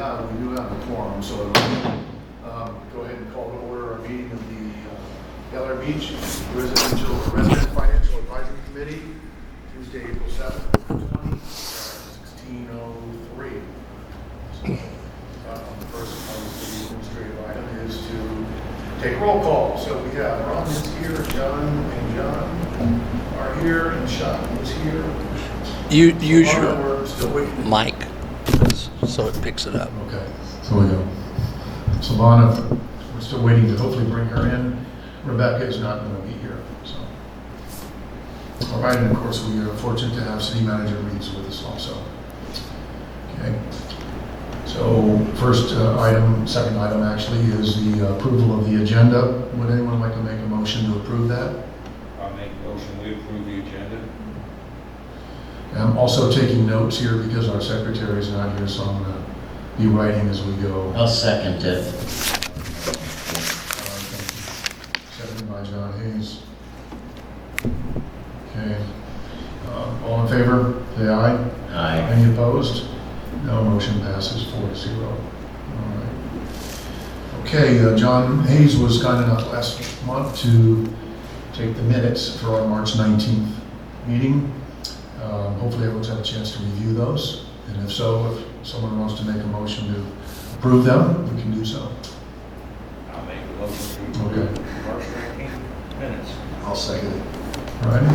do have a quorum, so go ahead and call to order our meeting of the Bel Air Beach Resident Financial Advisory Committee, Tuesday, April 7th, 16:03. So, the first of the administrative item is to take roll call. So we have Ron is here, John are here, and Sean is here. Use So your we're still waiting. mic so it picks it up. Okay, so we go. Savannah, we're still waiting to hopefully bring her in. Rebecca is not going to be here, so. All right, and of course, we are fortunate to have City Manager Reeves with us also. Okay. So first second item actually is the approval of the agenda. Would anyone like to make a motion to approve that? I'll make a motion, we approve the agenda. I'm also taking notes here because our secretary is not here, so I'm going to be writing as we go. I'll second it. Seconded by John Hayes. Okay. All in favor, say aye. Aye. Any opposed? No, motion passes 4-0. All right. Okay, John Hayes was kind enough last month to take the minutes for our March 19th meeting. Hopefully everyone's had a chance to review those. And if so, if someone wants to make a motion to approve them, we can do so. I'll make a motion to Okay. approve March 19th minutes. I'll second it. All right.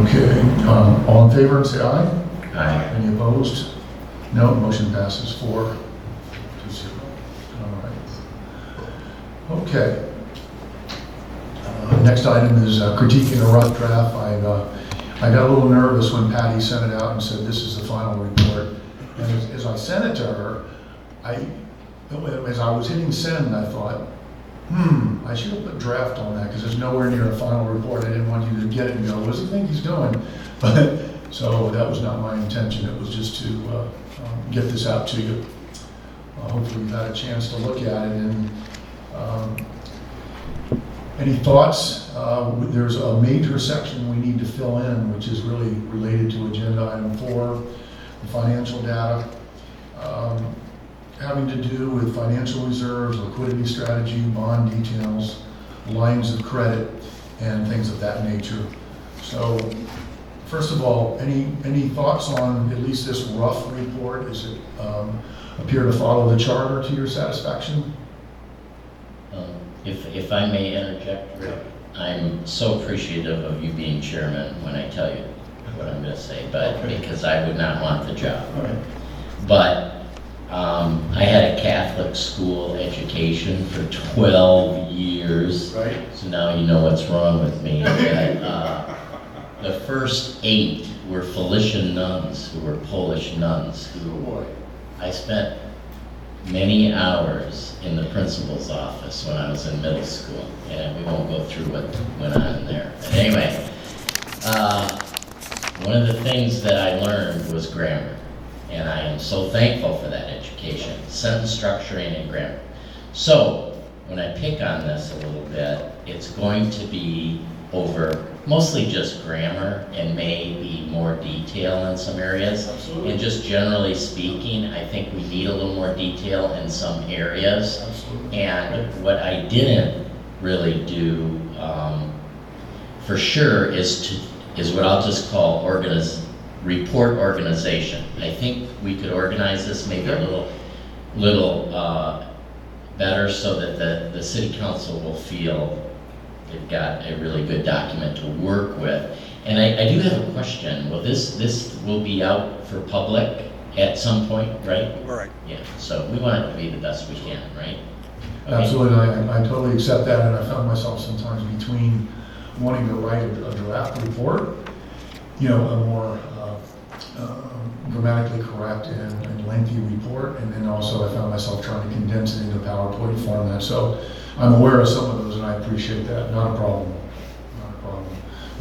Okay, all in favor, say aye. Aye. Any opposed? No, motion passes 4-0. All right. Okay. Next item is critiquing a rough draft. I got a little nervous when Patty sent it out and said, this is the final report. And as I sent it to her, as I was hitting send, I thought, I should have put draft on that because there's nowhere near a final report. I didn't want you to get it and go, what does he think he's doing? But so that was not my intention. It was just to get this out to you. Hopefully you've had a chance to look at it. And any thoughts? There's a major section we need to fill in, which is really related to agenda item 4, the financial data. Having to do with financial reserves, liquidity strategy, bond details, lines of credit, and things of that nature. So, first of all, any thoughts on at least this rough report? Does it appear to follow the charter to your satisfaction? If I may interject, Rick, I'm so appreciative of you being chairman when I tell you what I'm going to say, but Okay. because I would not want the job. All right. But I had a Catholic school education for 12 years. Right. So now you know what's wrong with me. The first 8 were Felician nuns, who were Polish nuns, Oh who boy. I spent many hours in the principal's office when I was in middle school, and we won't go through what went on in there. But anyway, one of the things that I learned was grammar, and I am so thankful for that education, sentence structuring and grammar. So, when I pick on this a little bit, it's going to be over mostly just grammar and maybe more detail in some areas. Absolutely. And just generally speaking, I think we need a little more detail in some areas. Absolutely. And what I didn't really do for sure is what I'll just call report organization. I think we could organize this maybe a little better so that the city council will feel they've got a really good document to work with. And I do have a question. Well, this will be out for public at some point, right? Right. Yeah, so we want it to be the best we can, right? Okay. Absolutely, I totally accept that, and I found myself sometimes between wanting to write a draft report, a more grammatically correct and lengthy report, and then also I found myself trying to condense it into PowerPoint format. So I'm aware of some of those, and I appreciate that. Not a problem. Not a problem.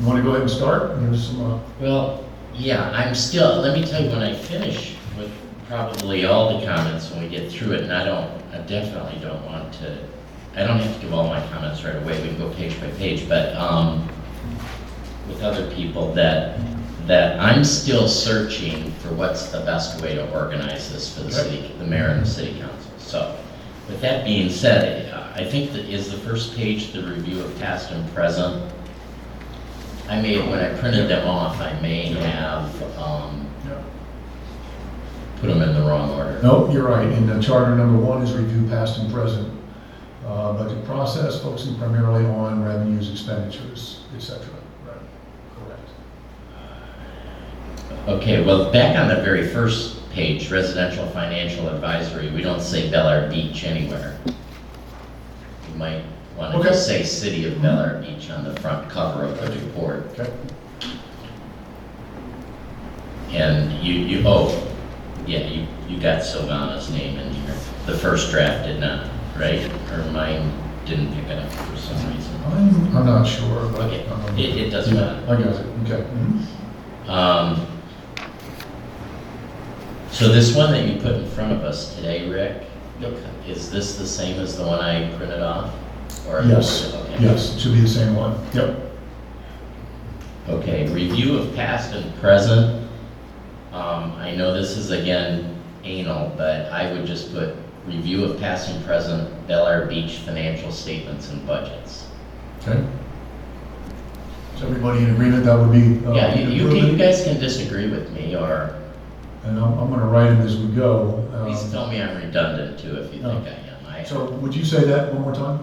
You want to go ahead and start? There's some. Well, yeah, I'm still, let me tell you, when I finish with probably all the comments when we get through it, and I definitely don't want to, I don't have to give all my comments right away, we can go page by page, but, with other people, that I'm still searching for what's the best way to organize this for the city, the mayor and the city council. So, with that being said, I think that is the first page, the review of past and present. I may, when I printed them off, I may have, put them in the wrong order. No, you're right. In the charter, number 1 is review past and present budget process, focusing primarily on revenues, expenditures, etc. Right, correct. Okay, well, back on the very first page, residential financial advisory, we don't say Bel Air Beach anywhere. You might want to Okay. just say City of Bel Air Beach on the front cover of the report. Okay. And you got Sylvana's name in here. The first draft did not, right? Or mine didn't pick it up for some reason. I'm not sure, but. Okay, it doesn't matter. I got it, okay. Mhm. So this one that you put in front of us today, Rick, is this the same as the one I printed off? Or Yes, okay. yes, it should be the same one. Yep. Okay, review of past and present. I know this is again anal, but I would just put review of past and present Bel Air Beach financial statements and budgets. Okay. Is everybody in agreement that would be? Yeah, an you improvement? guys can disagree with me, or And I'm gonna write them as we go. please tell me I'm redundant too if you think I am. So would you say that one more time?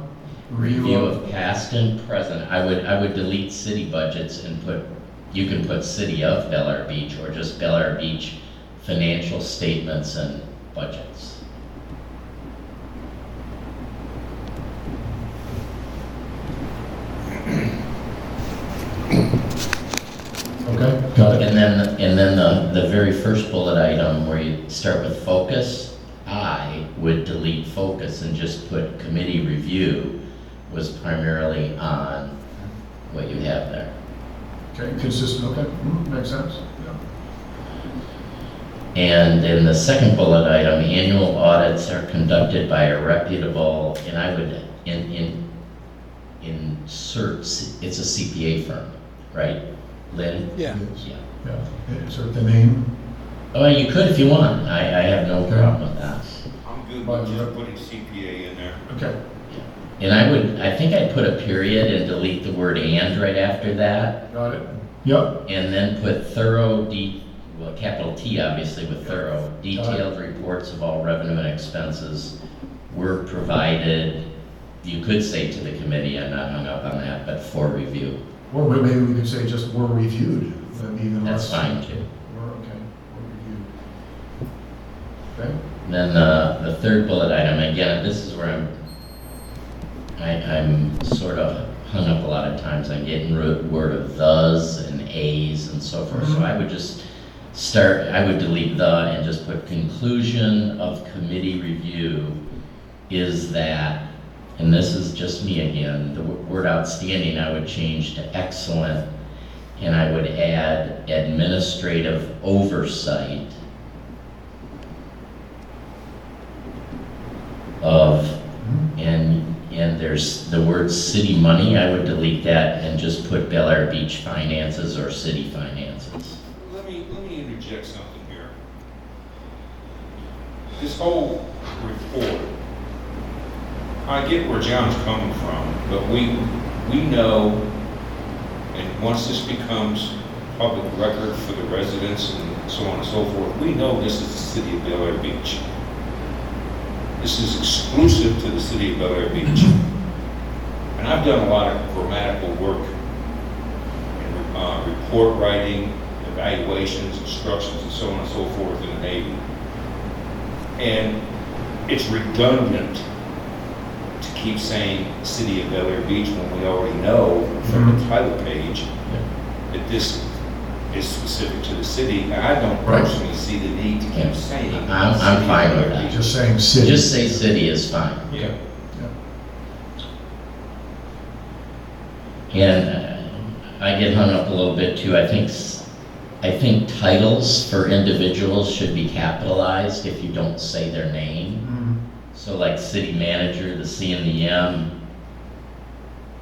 Review of past and present, I would delete city budgets and put, you can put City of Bel Air Beach or just Bel Air Beach financial statements and budgets. Okay, got it. And then the very first bullet item where you start with focus, I would delete focus and just put committee review was primarily on what you have there. Okay, consistent, okay, makes sense. Yeah. And in the second bullet item, annual audits are conducted by a reputable, and I would insert, it's a CPA firm, right, Lynn? Yeah. Yes. Yeah. Yeah, insert the name. Oh, you could if you want, I have no Okay. problem with that. I'm good with just putting CPA in there. Okay, And I think I'd put a period and delete the word "and" right after that, got it. Yep, and then put thorough, well, capital T obviously with thorough, detailed reports of all revenue and expenses were provided, you could say to the committee, I'm not hung up on that, but for review. or maybe we could say just were reviewed, that'd be even That's less. fine too. Were, okay, were reviewed. Okay, Then the third bullet item, again, this is where I'm sort of hung up a lot of times. I'm getting rid of thes and a's and so forth. So I would just I would delete the and just put conclusion of committee review is that, and this is just me again, the word outstanding I would change to excellent, and I would add administrative oversight of, and there's the word city money, I would delete that and just put Bel Air Beach finances or city finances. Let me interject something here. This whole report, I get where John's coming from, but we know, and once this becomes public record for the residents and so on and so forth, we know this is the city of Bel Air Beach. This is exclusive to the city of Bel Air Beach. And I've done a lot of grammatical work, and report writing, evaluations, instructions, and so on and so forth in the Navy. And it's redundant to keep saying city of Bel Air Beach when we already know from the title page that this is specific to the city. And I don't Right. personally see the need to keep saying. I'm city of fine Bel with Air that. Beach. just saying city. Just say city is fine. Yeah. And I get hung up a little bit too. I think I think titles for individuals should be capitalized if you don't say their name. So like city manager, the C and the M,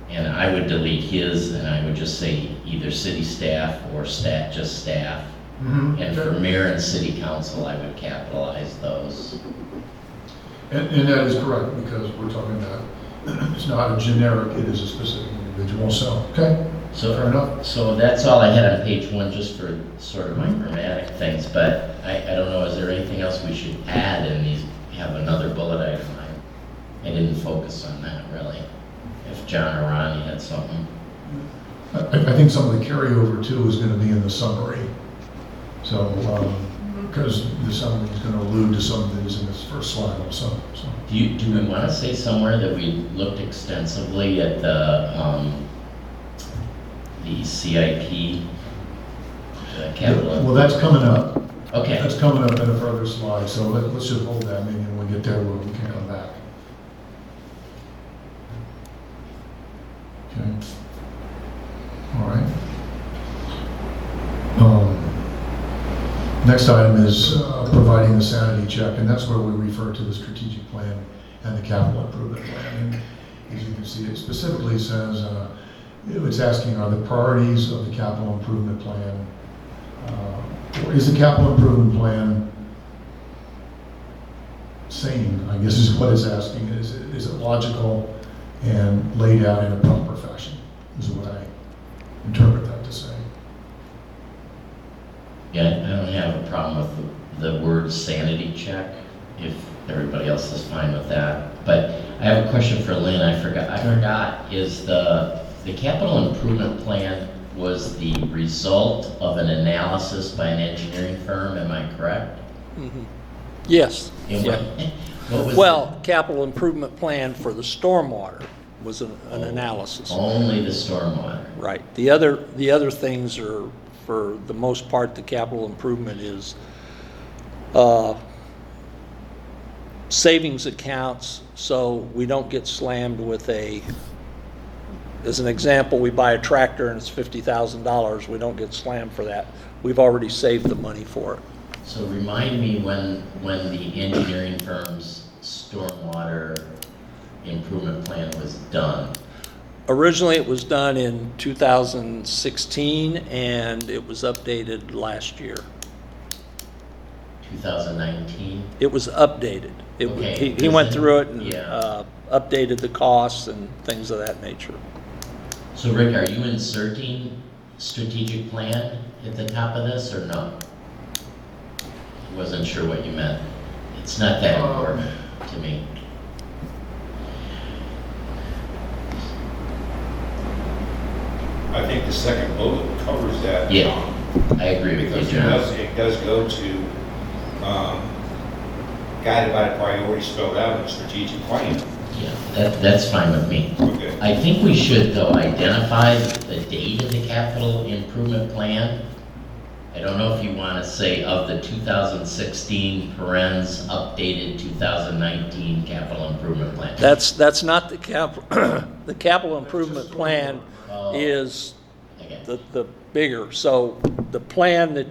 and I would delete his, and I would just say either city staff or just staff. And for mayor and city council, I would capitalize those. And that is correct, because we're talking about, it's not a generic, it is a specific individual, so, okay, fair enough. So that's all I had on page 1, just for sort of my grammatic things, but I don't know, is there anything else we should add in these, have another bullet item? I didn't focus on that really. If John or Ronnie had something. I think some of the carryover too is gonna be in the summary. So, because the summary is gonna allude to some of these in this first slide also, so. Do we want to say somewhere that we looked extensively at the CIP, the capital? Well, that's coming up. Okay, That's coming up in a further slide, so let's just hold that, maybe when we get there, we can come back. Okay. All right. Next item is providing the sanity check, and that's where we refer to the strategic plan and the capital improvement plan. And as you can see, it specifically says, it's asking, are the priorities of the capital improvement plan, or is the capital improvement plan sane, I guess is what it's asking. Is it logical and laid out in a proper fashion, is what I interpret that to say. yeah, I don't have a problem with the word sanity check, if everybody else is fine with that. But I have a question for Lynn, I forgot, is the capital improvement plan was the result of an analysis by an engineering firm, am I correct? Yes. And Yeah. what was Well, capital improvement plan for the stormwater was an analysis. only the stormwater? Right. The other things are, for the most part, the capital improvement is savings accounts, so we don't get slammed with as an example, we buy a tractor and it's $50,000, we don't get slammed for that. We've already saved the money for it. So remind me when the engineering firm's stormwater improvement plan was done. Originally, it was done in 2016, and it was updated last year. 2019? It was updated. Okay. He went through it and Yeah. updated the costs and things of that nature. So Rick, are you inserting strategic plan at the top of this or no? Wasn't sure what you meant. It's not that important to me. I think the second bullet covers that. Yeah, I agree with Because you, John. it does go to, guided by the priorities spelled out in the strategic plan. Yeah, that's fine with me. Okay. I think we should, though, identify the date of the capital improvement plan. I don't know if you want to say of the 2016 parens updated 2019 capital improvement plan. That's not the the capital improvement plan is Okay. the bigger. So the plan that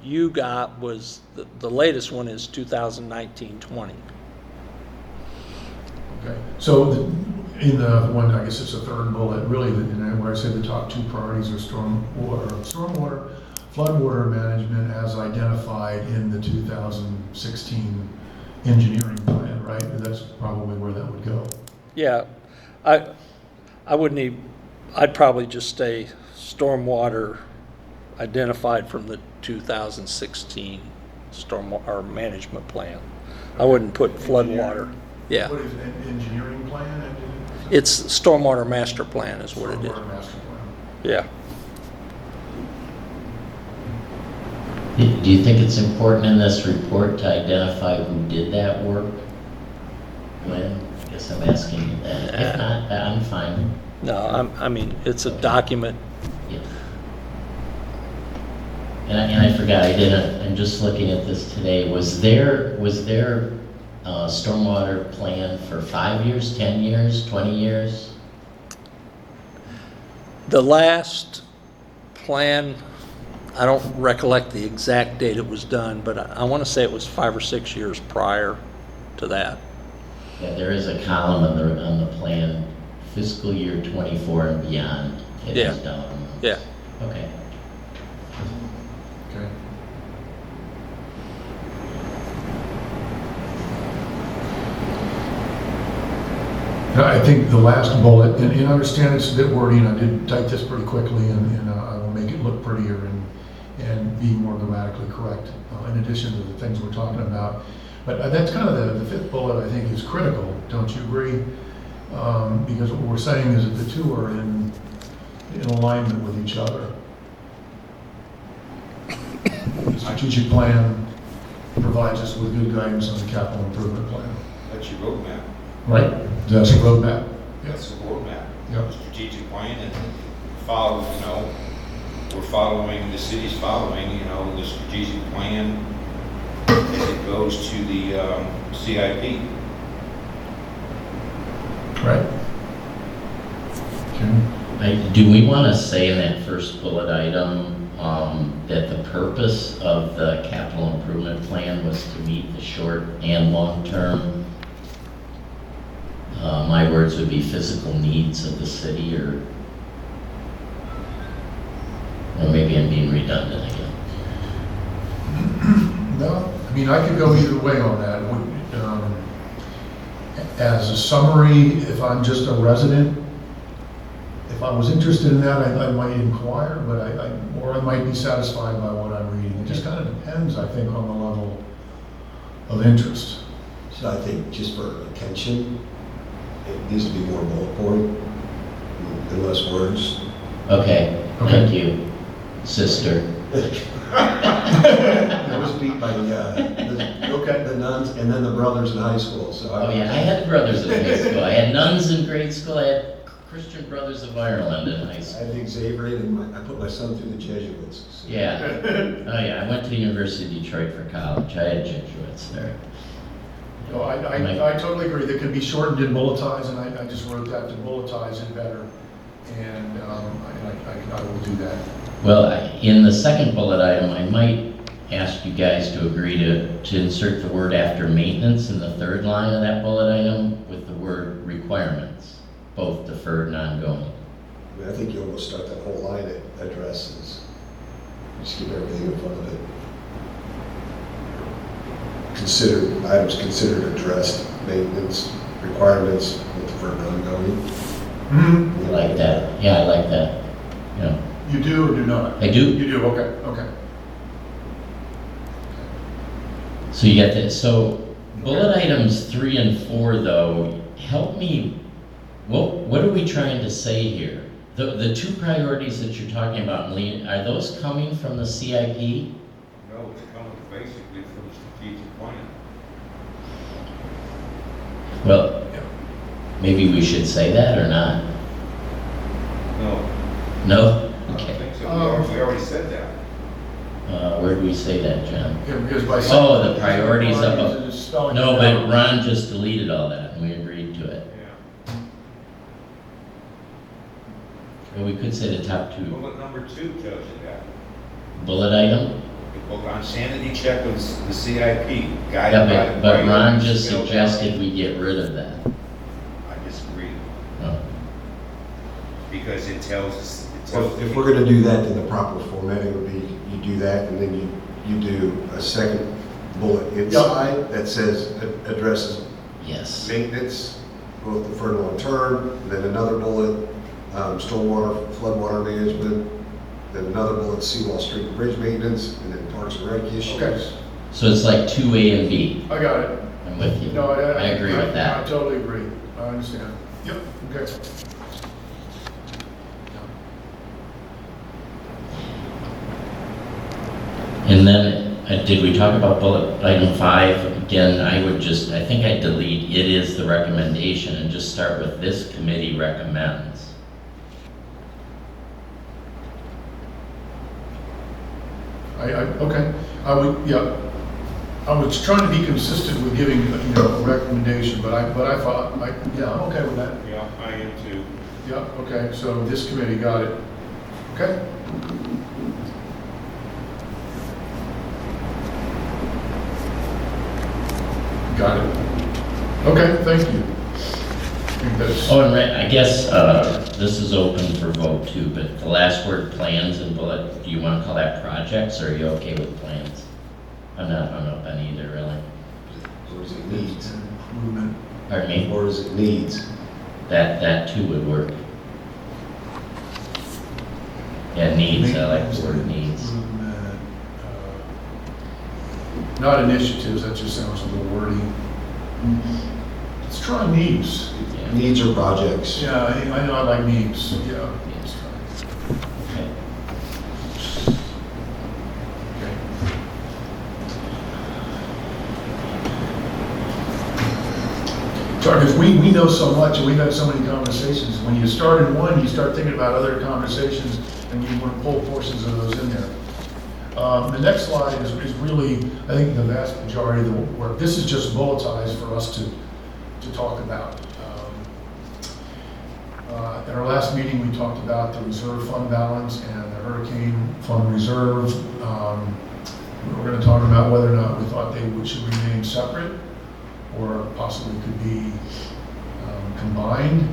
you got was, the latest one is 2019-20. Okay, so in the one, I guess it's the third bullet, really, where I say the top two priorities are stormwater, floodwater management as identified in the 2016 engineering plan, right? That's probably where that would go. Yeah, I wouldn't even, I'd probably just say stormwater identified from the 2016 stormwater management plan. I wouldn't put floodwater. Yeah, What is it, engineering plan? it's stormwater master plan is what it is. Stormwater master plan. Yeah. Do you think it's important in this report to identify who did that work? When? I guess I'm asking you that. If not, I'm fine. No, I mean, it's a document. Yeah. And I forgot, I'm just looking at this today. Was there a stormwater plan for 5 years, 10 years, 20 years? The last plan I don't recollect the exact date it was done, but I want to say it was 5 or 6 years prior to that. Yeah, there is a column on the plan, fiscal year 24 and beyond. It Yeah. is down. Yeah. Okay. Okay. Now, I think the last bullet, and I understand it's a bit wordy, and I did type this pretty quickly, and I will make it look prettier and be more grammatically correct, in addition to the things we're talking about. But that's kind of the fifth bullet, I think, is critical, don't you agree? Because what we're saying is that the two are in alignment with each other. The strategic plan provides us with good guidance on the capital improvement plan. That's your roadmap. Right. That's a roadmap. That's the roadmap. Yep. Strategic plan and follow, we're following, the city's following, the strategic plan as it goes to the CIP. Right. Okay. Do we want to say in that first bullet item that the purpose of the capital improvement plan was to meet the short and long-term, my words would be physical needs of the city, or maybe I'm being redundant again. No, I mean, I could go either way on that. As a summary, if I'm just a resident, if I was interested in that, I might inquire, but or I might be satisfied by what I'm reading. It just kind of depends, I think, on the level of interest. So I think just for attention, it needs to be more bullet point and less words. Okay, thank you, sister. I was beat by Okay. the nuns and then the brothers in high school, so. Oh yeah, I had brothers in high school. I had nuns in grade school. I had Christian Brothers of Ireland in high I school. think Xavier and I put my son through the Jesuits. So. Yeah. Oh yeah, I went to the University of Detroit for college. I had Jesuits there. No, I totally agree. That can be shortened in bulletize, and I just wrote that to bulletize it better. And I will do that. Well, in the second bullet item, I might ask you guys to agree to insert the word after maintenance in the third line of that bullet item with the word requirements, both deferred and ongoing. I mean, I think you almost start that whole line at addresses. Just keep everything in front of it. Items considered addressed, maintenance, requirements, with deferred and ongoing. Mm-hmm. I like that. Yeah, I like that. Yeah. You do or do not? I do. You do, okay. So you get that. So bullet items 3 and 4, though, help me. What are we trying to say here? The two priorities that you're talking about, Lee, are those coming from the CIP? No, it's coming basically from the strategic plan. Well, maybe we should say that or not? No, No? I don't Okay. think so. We already said that. Where do we say that, John? Yeah, because by Oh, the priorities up above. it's spelling No, it but out. Ron just deleted all that and we agreed to it. Yeah. Well, we could say the top two. Bullet number 2 tells you that. Bullet item? Book on sanity check with the CIP, Yeah, guided by the but Ron priorities just spelled out. suggested we get rid of that. I disagree, Oh. because it tells us, If we're gonna do that, then the proper formatting would be, you do that, and then you do a second bullet inside that says addresses Yes. maintenance, both deferred and long term, and then another bullet, stormwater, floodwater management, then another bullet, seawall, street and bridge maintenance, and then parks and rec issues. Okay. So it's like 2A and B. I got it. I'm with you. No, I agree with I that. totally agree. I understand. Yep, okay. And then, did we talk about bullet item 5? Again, I think I'd delete "it is the recommendation" and just start with "this committee recommends." Okay. I was trying to be consistent with giving, a recommendation, but I thought, yeah, I'm okay with that. Yeah, I am too. Yeah, okay, so this committee got it. Okay. Got it. Okay, thank you. I think that's, Oh, and I guess this is open for vote too, but the last word plans and bullet, do you want to call that projects, or are you okay with plans? I'm not hung up on either, really. Or is it needs? improvement. Pardon me? Or is it needs? That too would work. Yeah, needs, I like the word needs. Improvement, not initiatives, that just sounds a little wordy. Let's try needs. Yeah. Needs or projects? Yeah, I know I like needs, yeah. Let's try. Okay. Okay. Sorry, because we know so much and we've had so many conversations. When you start in one, you start thinking about other conversations and you want to pull portions of those in there. The next slide is really, I think, the vast majority of the work. This is just bulletized for us to talk about. At our last meeting, we talked about the reserve fund balance and the hurricane fund reserve. We're going to talk about whether or not we thought they should remain separate or possibly could be combined.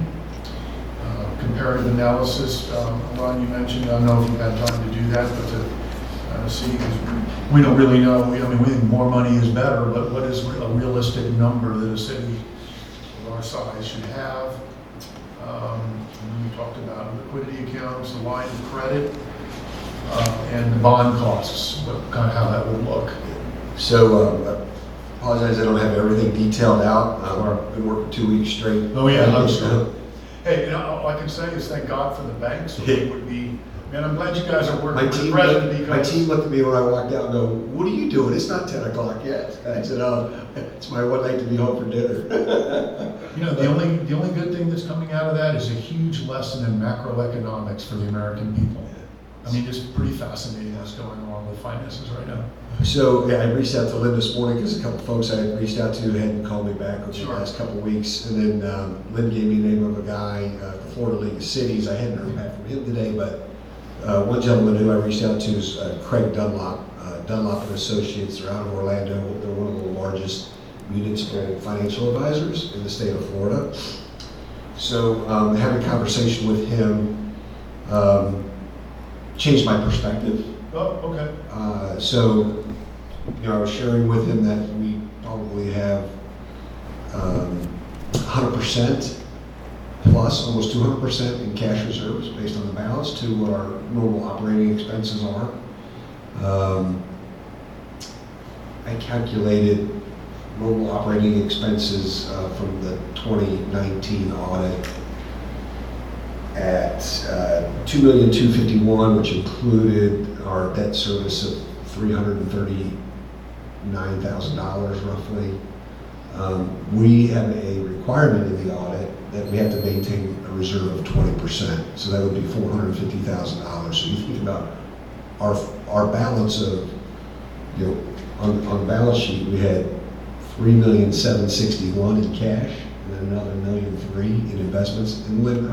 Comparative analysis, Ron, you mentioned, I don't know if you've had time to do that, but to see, because we don't really know, I mean, we think more money is better, but what is a realistic number that a city of our size should have? And then we talked about liquidity accounts, the line of credit, and the bond costs, kind of how that would look. So, apologize, I don't have everything detailed out. I've been working 2 weeks straight. Oh, yeah, I'm sure. Hey, you know, all I can say is thank God for the banks, so they would be, man, I'm glad you guys are working with the president because. My team looked at me when I walked out and go, "What are you doing? It's not 10 o'clock yet." And I said, it's my one night to be home for dinner." You know, the only good thing that's coming out of that is a huge lesson in macroeconomics for the American people. I mean, it's pretty fascinating what's going on with finances right now. So, yeah, I reached out to Lynn this morning because a couple folks I had reached out to hadn't called me back over the Sure. last couple of weeks. And then Lynn gave me the name of a guy, the Florida League of Cities. I hadn't heard back from him today, but one gentleman who I reached out to is Craig Dunlop, Dunlop and Associates. They're out of Orlando. They're one of the largest municipal financial advisors in the state of Florida. So having a conversation with him changed my perspective. Oh, okay. So, you know, I was sharing with him that we probably have 100% plus, almost 200% in cash reserves based on the balance to what our normal operating expenses are. I calculated normal operating expenses from the 2019 audit at $2,251,000, which included our debt service of $339,000 roughly. We have a requirement in the audit that we have to maintain a reserve of 20%, so that would be $450,000. So you think about our balance of, you know, on the balance sheet we had $3,761,000 in cash and then another $1,003,000 in investments. And Lynn, I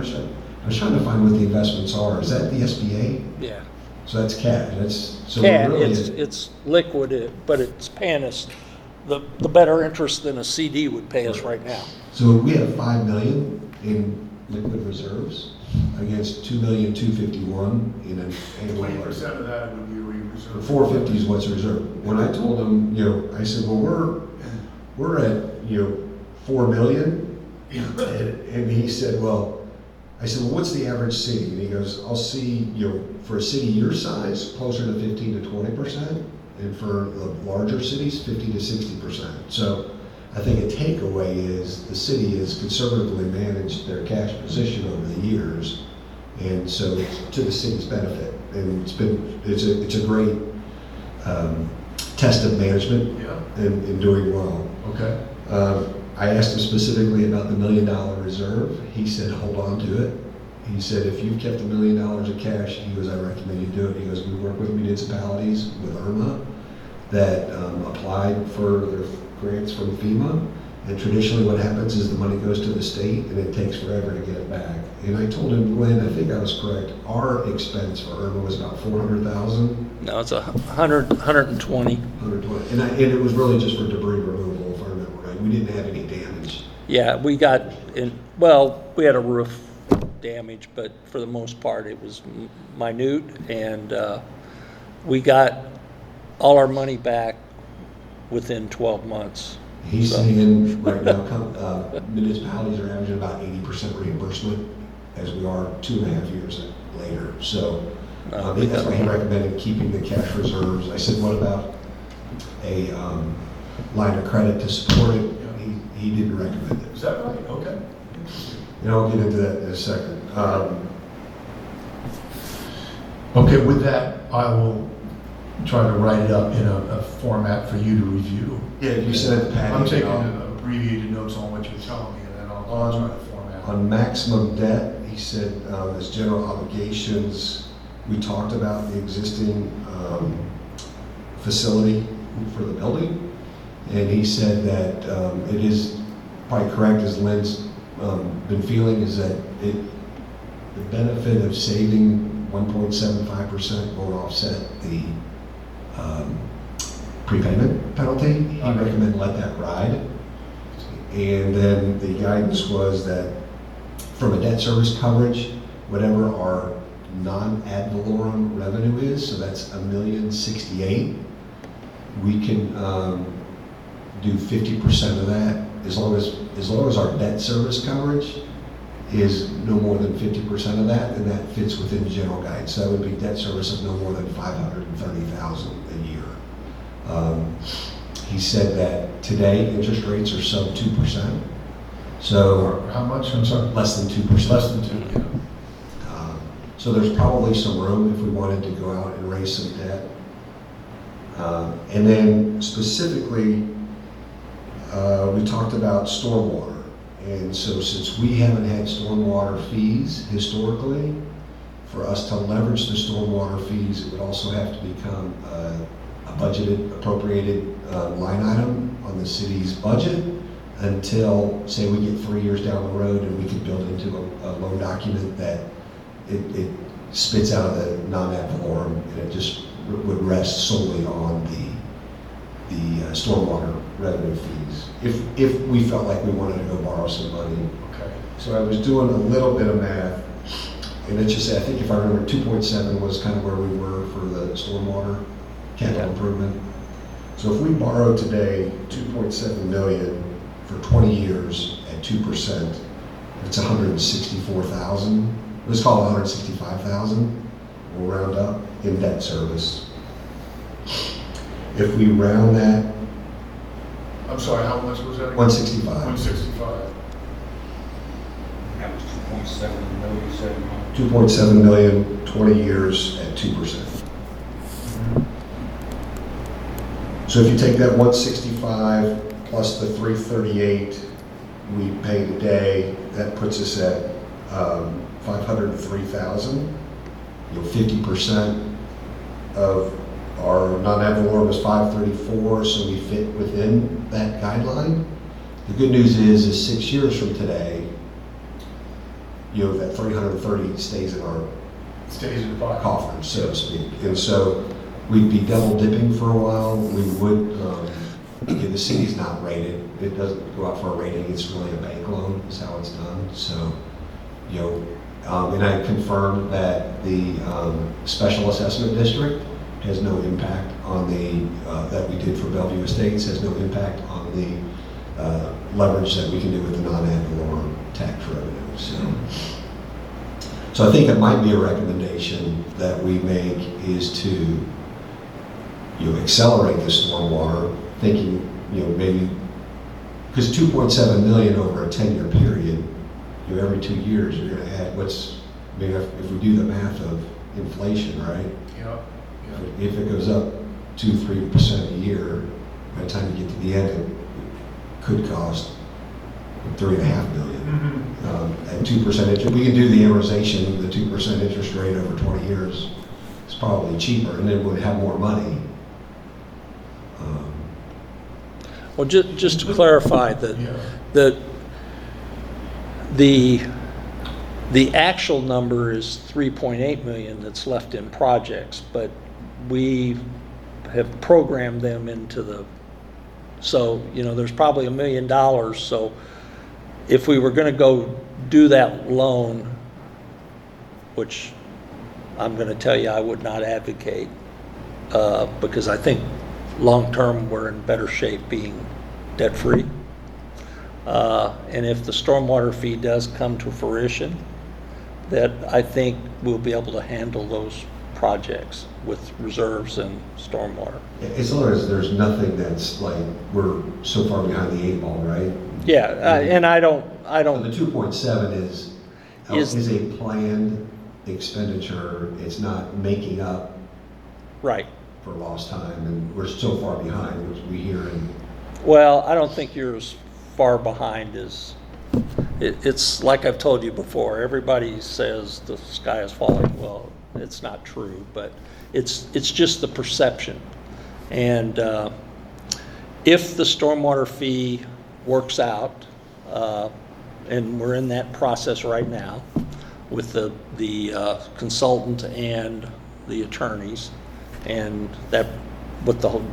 was trying to find what the investments are. Is that the SBA? Yeah. So that's cash. That's so Yeah, really it's liquid, but it's paying us the better interest than a CD would pay us right now. So we have $5 million in liquid reserves against $2,251,000 in an annual. 20% of that would be reserved. 450 is what's reserved. When I told him, you know, I said, well, we're at, you know, 4 million, and he said, well, I said, well, what's the average city? And he goes, I'll see, you know, for a city your size, closer to 15 to 20%, and for the larger cities, 50 to 60%. So I think a takeaway is the city has conservatively managed their cash position over the years, and so it's to the city's benefit. And it's a great test of management Yeah, and doing well. okay. I asked him specifically about the $1 million reserve. He said, hold on to it. He said, if you've kept $1 million of cash, he goes, I recommend you do it. He goes, we work with municipalities, with IRMA, that applied for their grants from FEMA. And traditionally what happens is the money goes to the state and it takes forever to get it back. And I told him, Glenn, I think I was correct. Our expense for IRMA was about $400,000. No, it's 120. 120. And it was really just for debris removal, if I remember right. We didn't have any damage. Yeah, we got in, well, we had a roof damage, but for the most part, it was minute, and we got all our money back within 12 months. He's So- saying right now, municipalities are averaging about 80% reimbursement as we are 2.5 years later. So that's why he recommended keeping the cash reserves. I said, what about a line of credit to support it? He didn't recommend it. Is that right? Okay. And I'll get into that in a second. Okay, with that, I will try to write it up in a format for you to review. Yeah, if you send it to Patty. I'm taking and I'll- abbreviated notes on what you're telling me, and then I'll try to format. On maximum debt, he said, as general obligations, we talked about the existing facility for the building. And he said that it is probably correct, as Lynn's been feeling, is that the benefit of saving 1.75% won't offset the prepayment penalty. He recommended let that ride. And then the guidance was that from a debt service coverage, whatever our non-ad valorem revenue is, so that's $1,068,000, we can do 50% of that, as long as our debt service coverage is no more than 50% of that, and that fits within the general guide. So that would be debt service of no more than $530,000 a year. He said that today interest rates are sub 2%, so Or how much? I'm sorry. less than 2%. Less than 2, yeah. So there's probably some room if we wanted to go out and raise some debt. And then specifically, we talked about stormwater. And so since we haven't had stormwater fees historically, for us to leverage the stormwater fees, it would also have to become a budgeted, appropriated line item on the city's budget until, say, we get 3 years down the road and we could build into a loan document that it spits out of the non-ad valorem, and it just would rest solely on the stormwater revenue fees, if we felt like we wanted to go borrow some money. Okay. So I was doing a little bit of math, and let's just say, I think if I remember, 2.7 was kind of where we were for the stormwater capital Yeah. improvement. So if we borrow today 2.7 million for 20 years at 2%, it's 164,000. Let's call it 165,000. We'll round up in debt service. If we round that, I'm sorry, how much was that? 165. 165. That was 2.7 million, 700. 2.7 million, 20 years at 2%. So if you take that 165 plus the 338 we pay today, that puts us at 503,000. 50% of our non-ad valorem is 534, so we fit within that guideline. The good news is 6 years from today, that 330 stays in our Stays in the pocket. coffers, so to speak. And so we'd be double dipping for a while. We would, again, the city's not rated. It doesn't go out for a rating. It's really a bank loan is how it's done. So, and I confirmed that the special assessment district has no impact on that we did for Bellevue Estates, has no impact on the leverage that we can do with the non-ad valorem tax revenue. So I think it might be a recommendation that we make is to, accelerate the stormwater, thinking, maybe, because 2.7 million over a 10-year period, every 2 years, you're gonna add, if we do the math of inflation, right? Yeah. If it goes up 2-3% a year, by the time you get to the end, it could cost $3.5 million. At 2% interest, we can do the amortization, the 2% interest rate over 20 years. It's probably cheaper, and then we'd have more money. Well, just to clarify, Yeah. the actual number is 3.8 million that's left in projects, but we have programmed them into the So, there's probably $1 million. So if we were gonna go do that loan, which I'm gonna tell you I would not advocate, because I think long-term, we're in better shape being debt-free. And if the stormwater fee does come to fruition, that I think we'll be able to handle those projects with reserves and stormwater. As long as there's nothing that's like, we're so far behind the 8 ball, right? Yeah, and I don't, So the 2.7 Is- is a planned expenditure. It's not making up right. for lost time, and we're so far behind, which we hear in. Well, I don't think you're as far behind as, it's like I've told you before, everybody says the sky is falling. Well, it's not true, but it's just the perception. And if the stormwater fee works out, and we're in that process right now with the consultant and the attorneys, and that, what the whole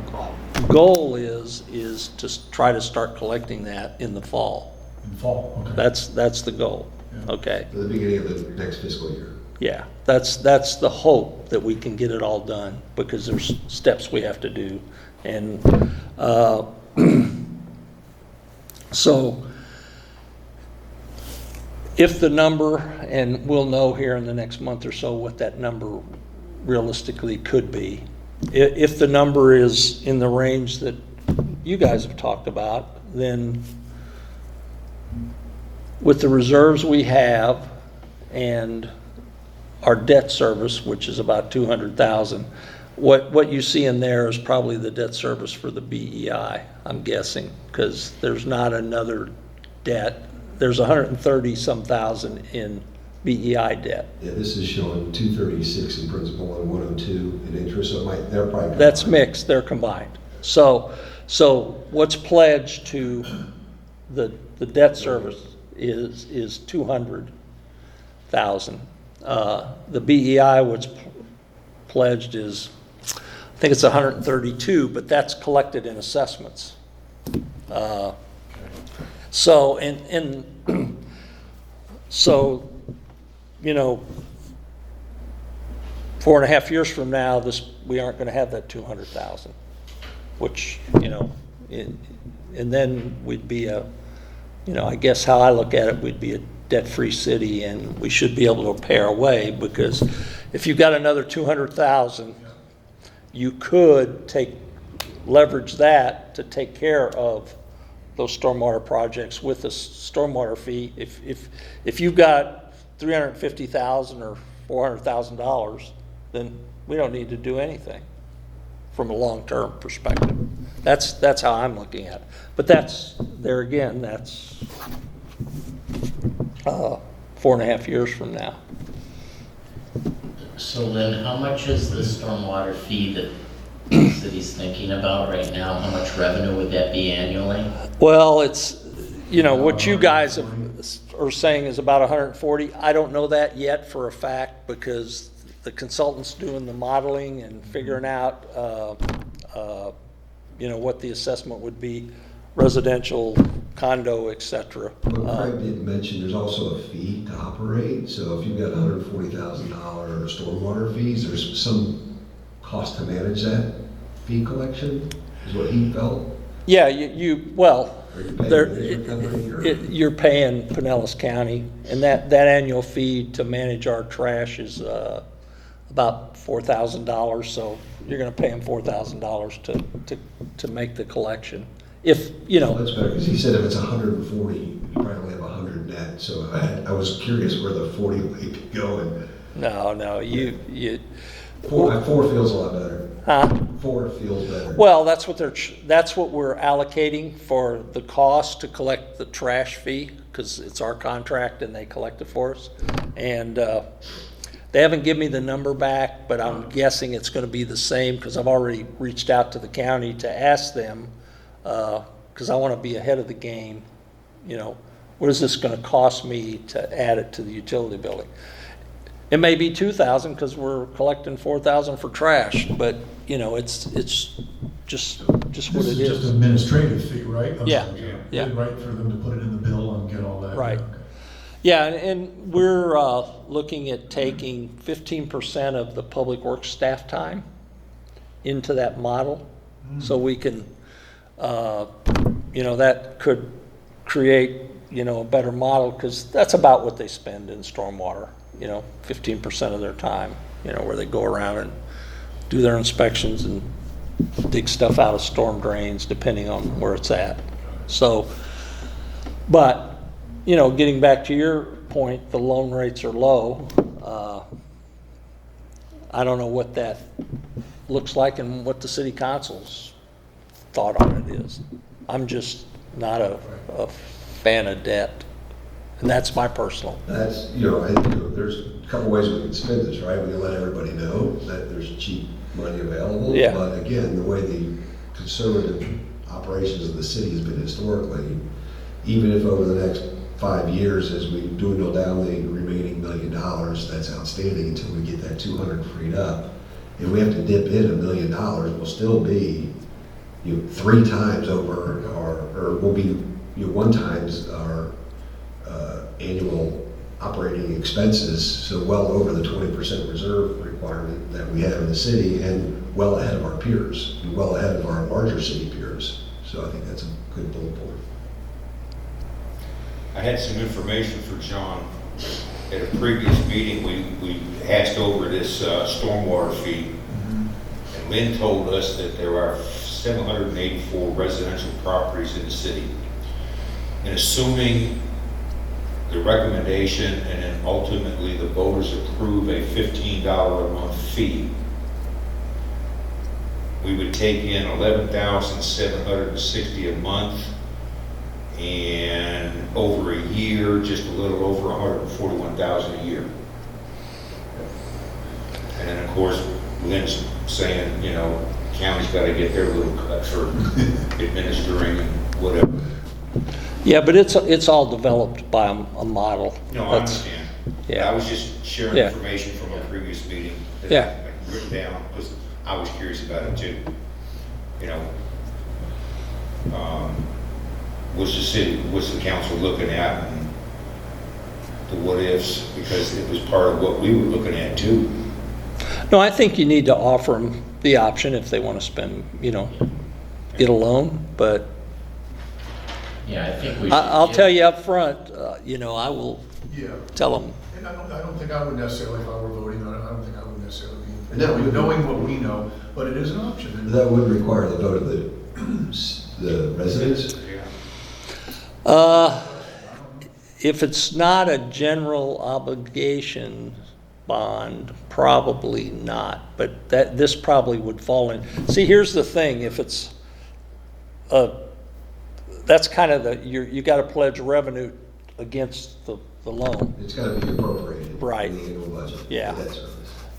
goal is to try to start collecting that in the fall. In fall, okay. That's the goal, Yeah. okay? The beginning of the next fiscal year. Yeah, that's the hope, that we can get it all done, because there's steps we have to do. And so if the number, and we'll know here in the next month or so what that number realistically could be. If the number is in the range that you guys have talked about, then with the reserves we have and our debt service, which is about 200,000, what you see in there is probably the debt service for the BEI, I'm guessing, because there's not another debt. There's 130-some thousand in BEI debt. Yeah, this is showing 236 in principal and 102 in interest, so they're probably. That's mixed, they're combined. So what's pledged to the debt service is 200,000. The BEI, what's pledged is, I think it's 132, but that's collected in assessments. So, so, 4.5 years from now, we aren't gonna have that 200,000, which, and then we'd be I guess how I look at it, we'd be a debt-free city, and we should be able to pay our way, because if you've got another 200,000, you could leverage that to take care of those stormwater projects with a stormwater fee. If you've got $350,000 or $400,000, then we don't need to do anything from a long-term perspective. That's how I'm looking at it. But that's 4.5 years from now. So Lynn, how much is the stormwater fee that the city's thinking about right now? How much revenue would that be annually? Well, it's, what you guys are saying is about 140. I don't know that yet for a fact, because the consultant's doing the modeling and figuring out, what the assessment would be, residential, condo, et cetera. Well, Craig did mention there's also a fee to operate, so if you've got $140,000 stormwater fees, there's some cost to manage that fee collection, is what he felt. Yeah, well, Are you paying there, a management company, or- you're paying Pinellas County, and that annual fee to manage our trash is about $4,000, so you're gonna pay them $4,000 to make the collection. If, Well, that's better, because he said if it's 140, you probably only have 100 net, so I was curious where the 40 might be going. no, you, Four feels a lot better. huh? 4 feels better. Well, that's what we're allocating for the cost to collect the trash fee, because it's our contract and they collect it for us. And they haven't given me the number back, but I'm guessing it's gonna be the same, because I've already reached out to the county to ask them, because I wanna be ahead of the game. What is this gonna cost me to add it to the utility building? It may be 2,000, because we're collecting 4,000 for trash, but, it's just This what is it just is. administrative fee, right? Yeah, yeah. Right, for them to put it in the bill and get all that. Right. Okay. Yeah, and we're looking at taking 15% of the public works staff time into that model. So we can, that could create, a better model, because that's about what they spend in stormwater, 15% of their time, where they go around and do their inspections and dig stuff out of storm drains, depending on where it's at. So, but, getting back to your point, the loan rates are low. I don't know what that looks like and what the city council's thought on it is. I'm just not a fan of debt, and that's my personal. That's, I think, there's a couple ways we can spend this, right? We can let everybody know that there's cheap money available. Yeah. But again, the way the conservative operations of the city has been historically, even if over the next 5 years, as we dwindle down the remaining $1 million that's outstanding until we get that 200 freed up, if we have to dip in $1 million, we'll still be, 3 times over or we'll be, 1 times our annual operating expenses, so well over the 20% reserve requirement that we have in the city, and well ahead of our peers, and well ahead of our larger city peers. So I think that's a good bullet point. I had some information for John. At a previous meeting, we hashed over this stormwater fee. And Lynn told us that there are 784 residential properties in the city. And assuming the recommendation and then ultimately the voters approve a $15 a month fee, we would take in $11,760 a month, and over a year, just a little over $141,000 a year. And then, of course, Lynn's saying, county's got to get their little cut for administering and whatever. Yeah, but it's all developed by a model. No, I That's- understand. yeah. I was just sharing Yeah. information from a previous meeting that Yeah. I written down, because I was curious about it too. Was the council looking at, and the what ifs, because it was part of what we were looking at too. No, I think you need to offer them the option if they want to spend, get a loan, but Yeah, I think we should. I'll tell you up front, I will Yeah. tell them, And I don't think I would necessarily, if I were voting on it, I don't think I would necessarily be in No, favor, we- knowing what we know, but it is an option. And That would require the vote of the residents. if it's not a general obligation bond, probably not, but this probably would fall in. See, here's the thing, if it's, that's kind of you got to pledge revenue against the loan. It's got to be appropriated. Right. In the annual budget. Yeah. For debt service.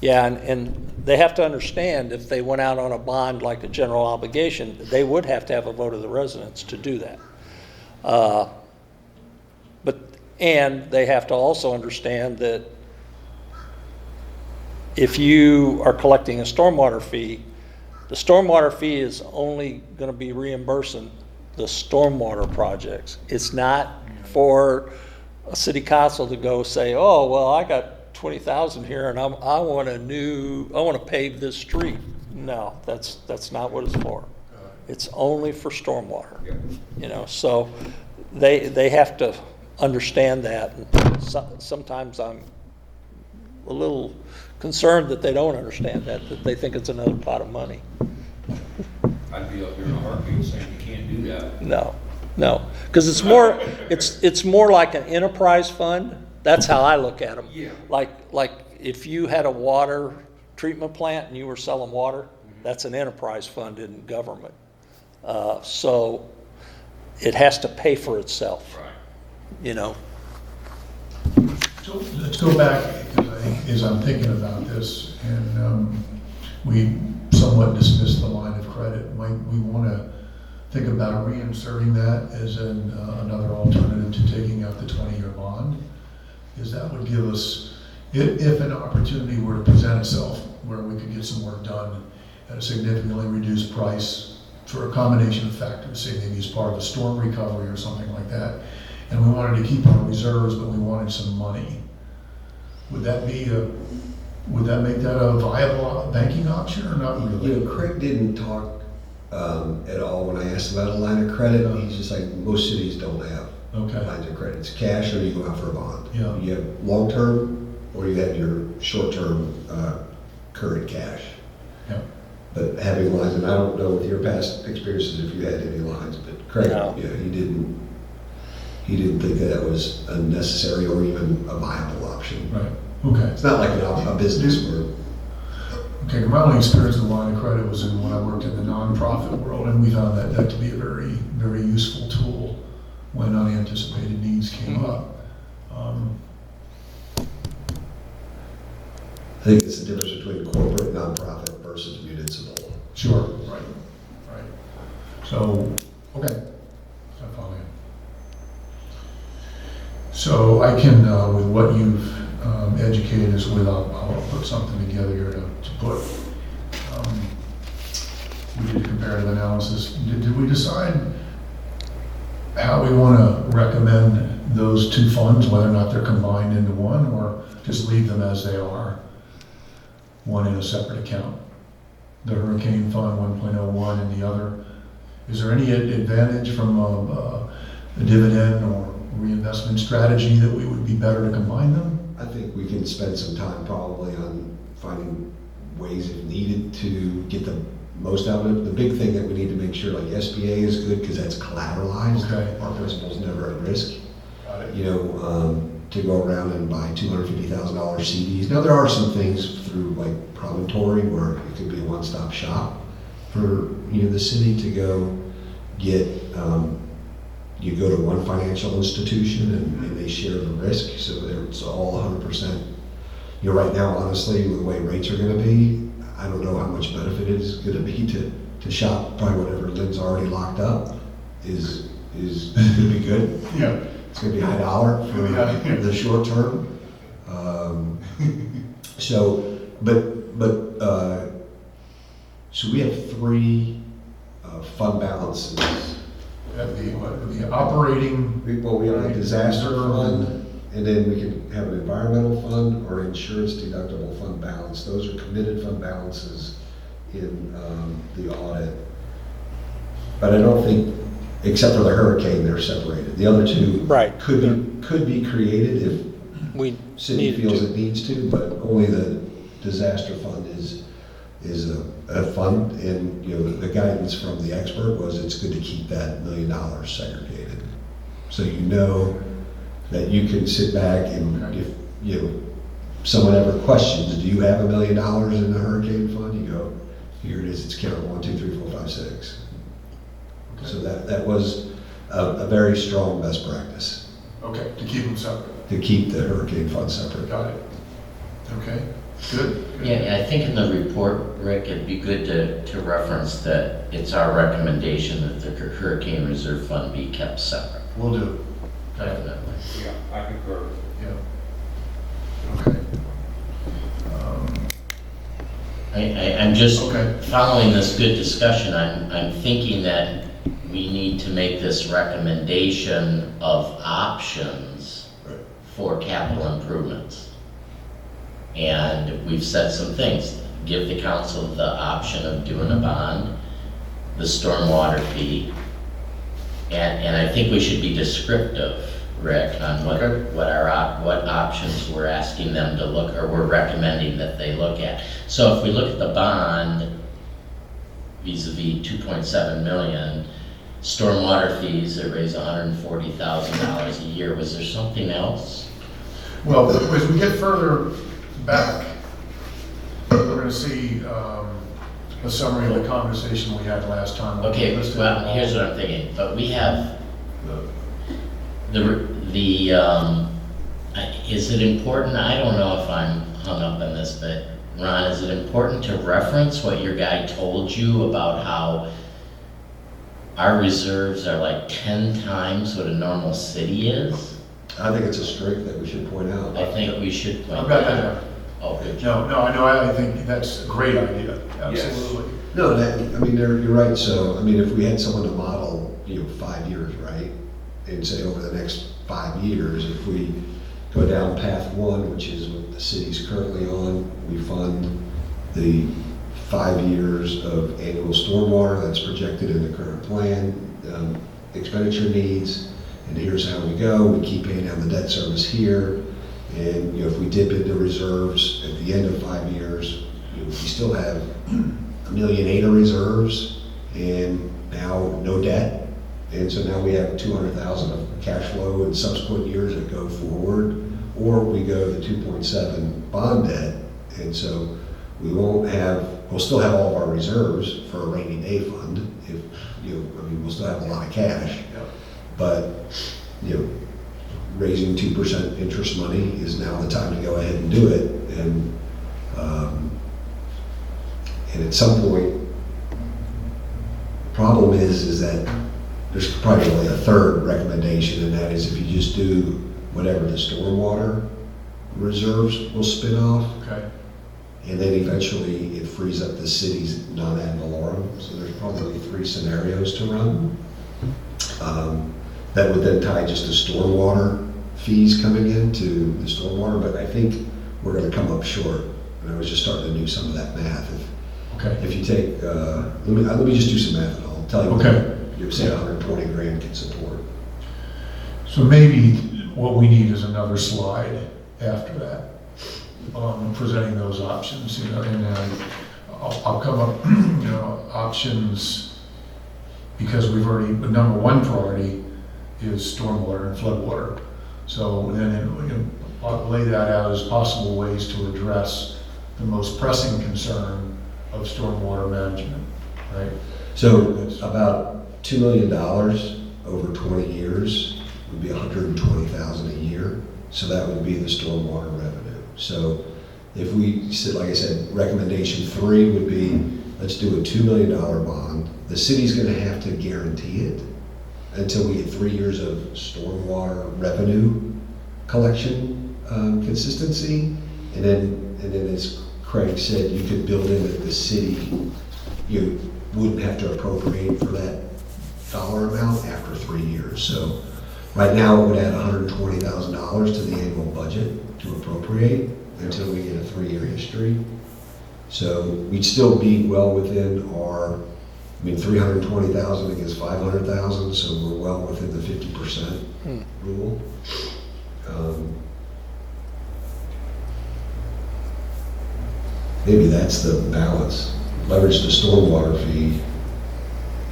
Yeah, and they have to understand, if they went out on a bond like a general obligation, they would have to have a vote of the residents to do that. And they have to also understand that if you are collecting a stormwater fee, the stormwater fee is only going to be reimbursing the stormwater projects. It's not for a city council to go say, oh, well, I got 20,000 here and I want to pave this street. No, that's not what it's for. It's only for stormwater. So they have to understand that. And sometimes I'm a little concerned that they don't understand that they think it's another pot of money. I'd be up here in a heartbeat saying you can't do that. No, because it's more like an enterprise fund. That's how I look at them. Yeah. Like if you had a water treatment plant and you were selling water, that's an enterprise fund in government. So it has to pay for itself. Right. So let's go back, as I'm thinking about this, and we somewhat dismissed the line of credit. Might we want to think about reinserting that as another alternative to taking out the 20-year bond? Because that would give us, if an opportunity were to present itself where we could get some work done at a significantly reduced price, for a combination of factors, say maybe as part of the storm recovery or something like that, and we wanted to keep our reserves, but we wanted some money. Would that make that a viable banking option or not You really? know, Craig didn't talk at all when I asked about a line of credit. He's just like, most cities don't have Okay, lines of credit. It's cash or you go out for a bond. Yeah. You have long-term or you have your short-term current cash. yeah, But having lines, and I don't know with your past experiences if you had any lines, but Craig, No. yeah, he didn't think that was a necessary or even a viable option. right, okay. It's not like a business where, Okay, my only experience with line of credit was when I worked in the nonprofit world, and we found that to be a very, very useful tool when unanticipated needs came up. I think it's the difference between corporate, nonprofit versus municipal. Sure, right, right. So, okay, I follow you. So I can, with what you've educated us with, I'll put something together here to put. We did comparative analysis. Did we decide how we want to recommend those two funds, whether or not they're combined into one, or just leave them as they are? One in a separate account? The Hurricane Fund 1.01 and the other. Is there any advantage from a dividend or reinvestment strategy that we would be better to combine them? I think we can spend some time probably on finding ways if needed to get the most out of it. The big thing that we need to make sure, like SBA is good because that's collateralized. Okay. Our principal's never at risk. Got it. You know, to go around and buy $250,000 CDs. Now, there are some things through like Promontory where it could be a one-stop shop for, you know, the city to go get, you go to one financial institution and they share the risk, so it's all 100%. You know, right now, honestly, with the way rates are gonna be, I don't know how much benefit it is gonna be to shop, probably whatever Lynn's already locked up is gonna be good. Yeah. It's gonna be high dollar for Yeah. the short term. So, so we have three fund balances. The operating, We have a disaster fund, and then we can have an environmental fund or insurance deductible fund balance. Those are committed fund balances in the audit. But I don't think, except for the hurricane, they're separated. The other two Right. could be created if We city need feels to, it needs to, but only the disaster fund is a fund, and, you know, the guidance from the expert was it's good to keep that $1 million segregated. So you know that you can sit back and if, you know, someone ever questions, do you have $1 million in the hurricane fund? You go, here it is, it's count 1, 2, 3, 4, 5, 6. So that was a very strong best practice, okay, to keep them separate. to keep the hurricane fund separate. Got it. Okay, good. good. Yeah, I think in the report, Rick, it'd be good to reference that it's our recommendation that the Hurricane Reserve Fund be kept separate. Will do. Definitely. Yeah, I concur. Yeah. Okay. I'm just Okay. following this good discussion, I'm thinking that we need to make this recommendation of options Right. for capital improvements. And we've said some things, give the council the option of doing a bond, the stormwater fee, and I think we should be descriptive, Rick, on what Okay. what options we're asking them to look, or we're recommending that they look at. So if we look at the bond, vis-a-vis 2.7 million, stormwater fees that raise $140,000 a year, was there something else? Well, as we get further back, we're gonna see a summary of the conversation we had last time. Okay, Listed well, all here's what I'm thinking, but we have the- is it important, I don't know if I'm hung up on this, but Ron, is it important to reference what your guy told you about how our reserves are like 10 times what a normal city is? I think it's a strength that we should point out. I think we should point I've got that that down. out. Oh, good job. No, I think that's a great idea, absolutely. No, that, I mean, you're right, so, I mean, if we had someone to model, 5 years, right? And say over the next 5 years, if we go down path one, which is what the city's currently on, we fund the 5 years of annual stormwater that's projected in the current plan, expenditure needs, and here's how we go, we keep paying down the debt service here, and, if we dip into reserves at the end of 5 years, we still have $1.8 million of reserves, and now no debt, and so now we have $200,000 of cash flow in subsequent years that go forward, or we go to the 2.7 bond debt, and so we'll still have all of our reserves for a rainy day fund, if, we'll still have a lot of cash, Yep. but, raising 2% interest money is now the time to go ahead and do it, and at some point, the problem is that there's probably only a third recommendation, and that is if you just do whatever the stormwater reserves will spin off, Okay, and then eventually it frees up the city's non-ad valorem. So there's probably 3 scenarios to run. That would then tie just to stormwater fees coming into the stormwater, but I think we're gonna come up short. And I was just starting to do some of that math. okay. If you take, let me just do some math and I'll tell you Okay. what you say 120 grand can support. So maybe what we need is another slide after that, presenting those options, and I'll come up, options, because we've already, the number one priority is stormwater and floodwater. So then I'll lay that out as possible ways to address the most pressing concern of stormwater management, right? So about $2 million over 20 years would be $120,000 a year. So that would be the stormwater revenue. So if we said, like I said, recommendation 3 would be, let's do a $2 million bond. The city's gonna have to guarantee it until we get 3 years of stormwater revenue collection consistency. And then as Craig said, you could build in that the city, you wouldn't have to appropriate for that dollar amount after 3 years. So right now, it would add $120,000 to the annual budget to appropriate until we get a 3-year history. So we'd still be well within our, $320,000 against $500,000, so we're well within the 50% rule. Maybe that's the balance. Leverage the stormwater fee.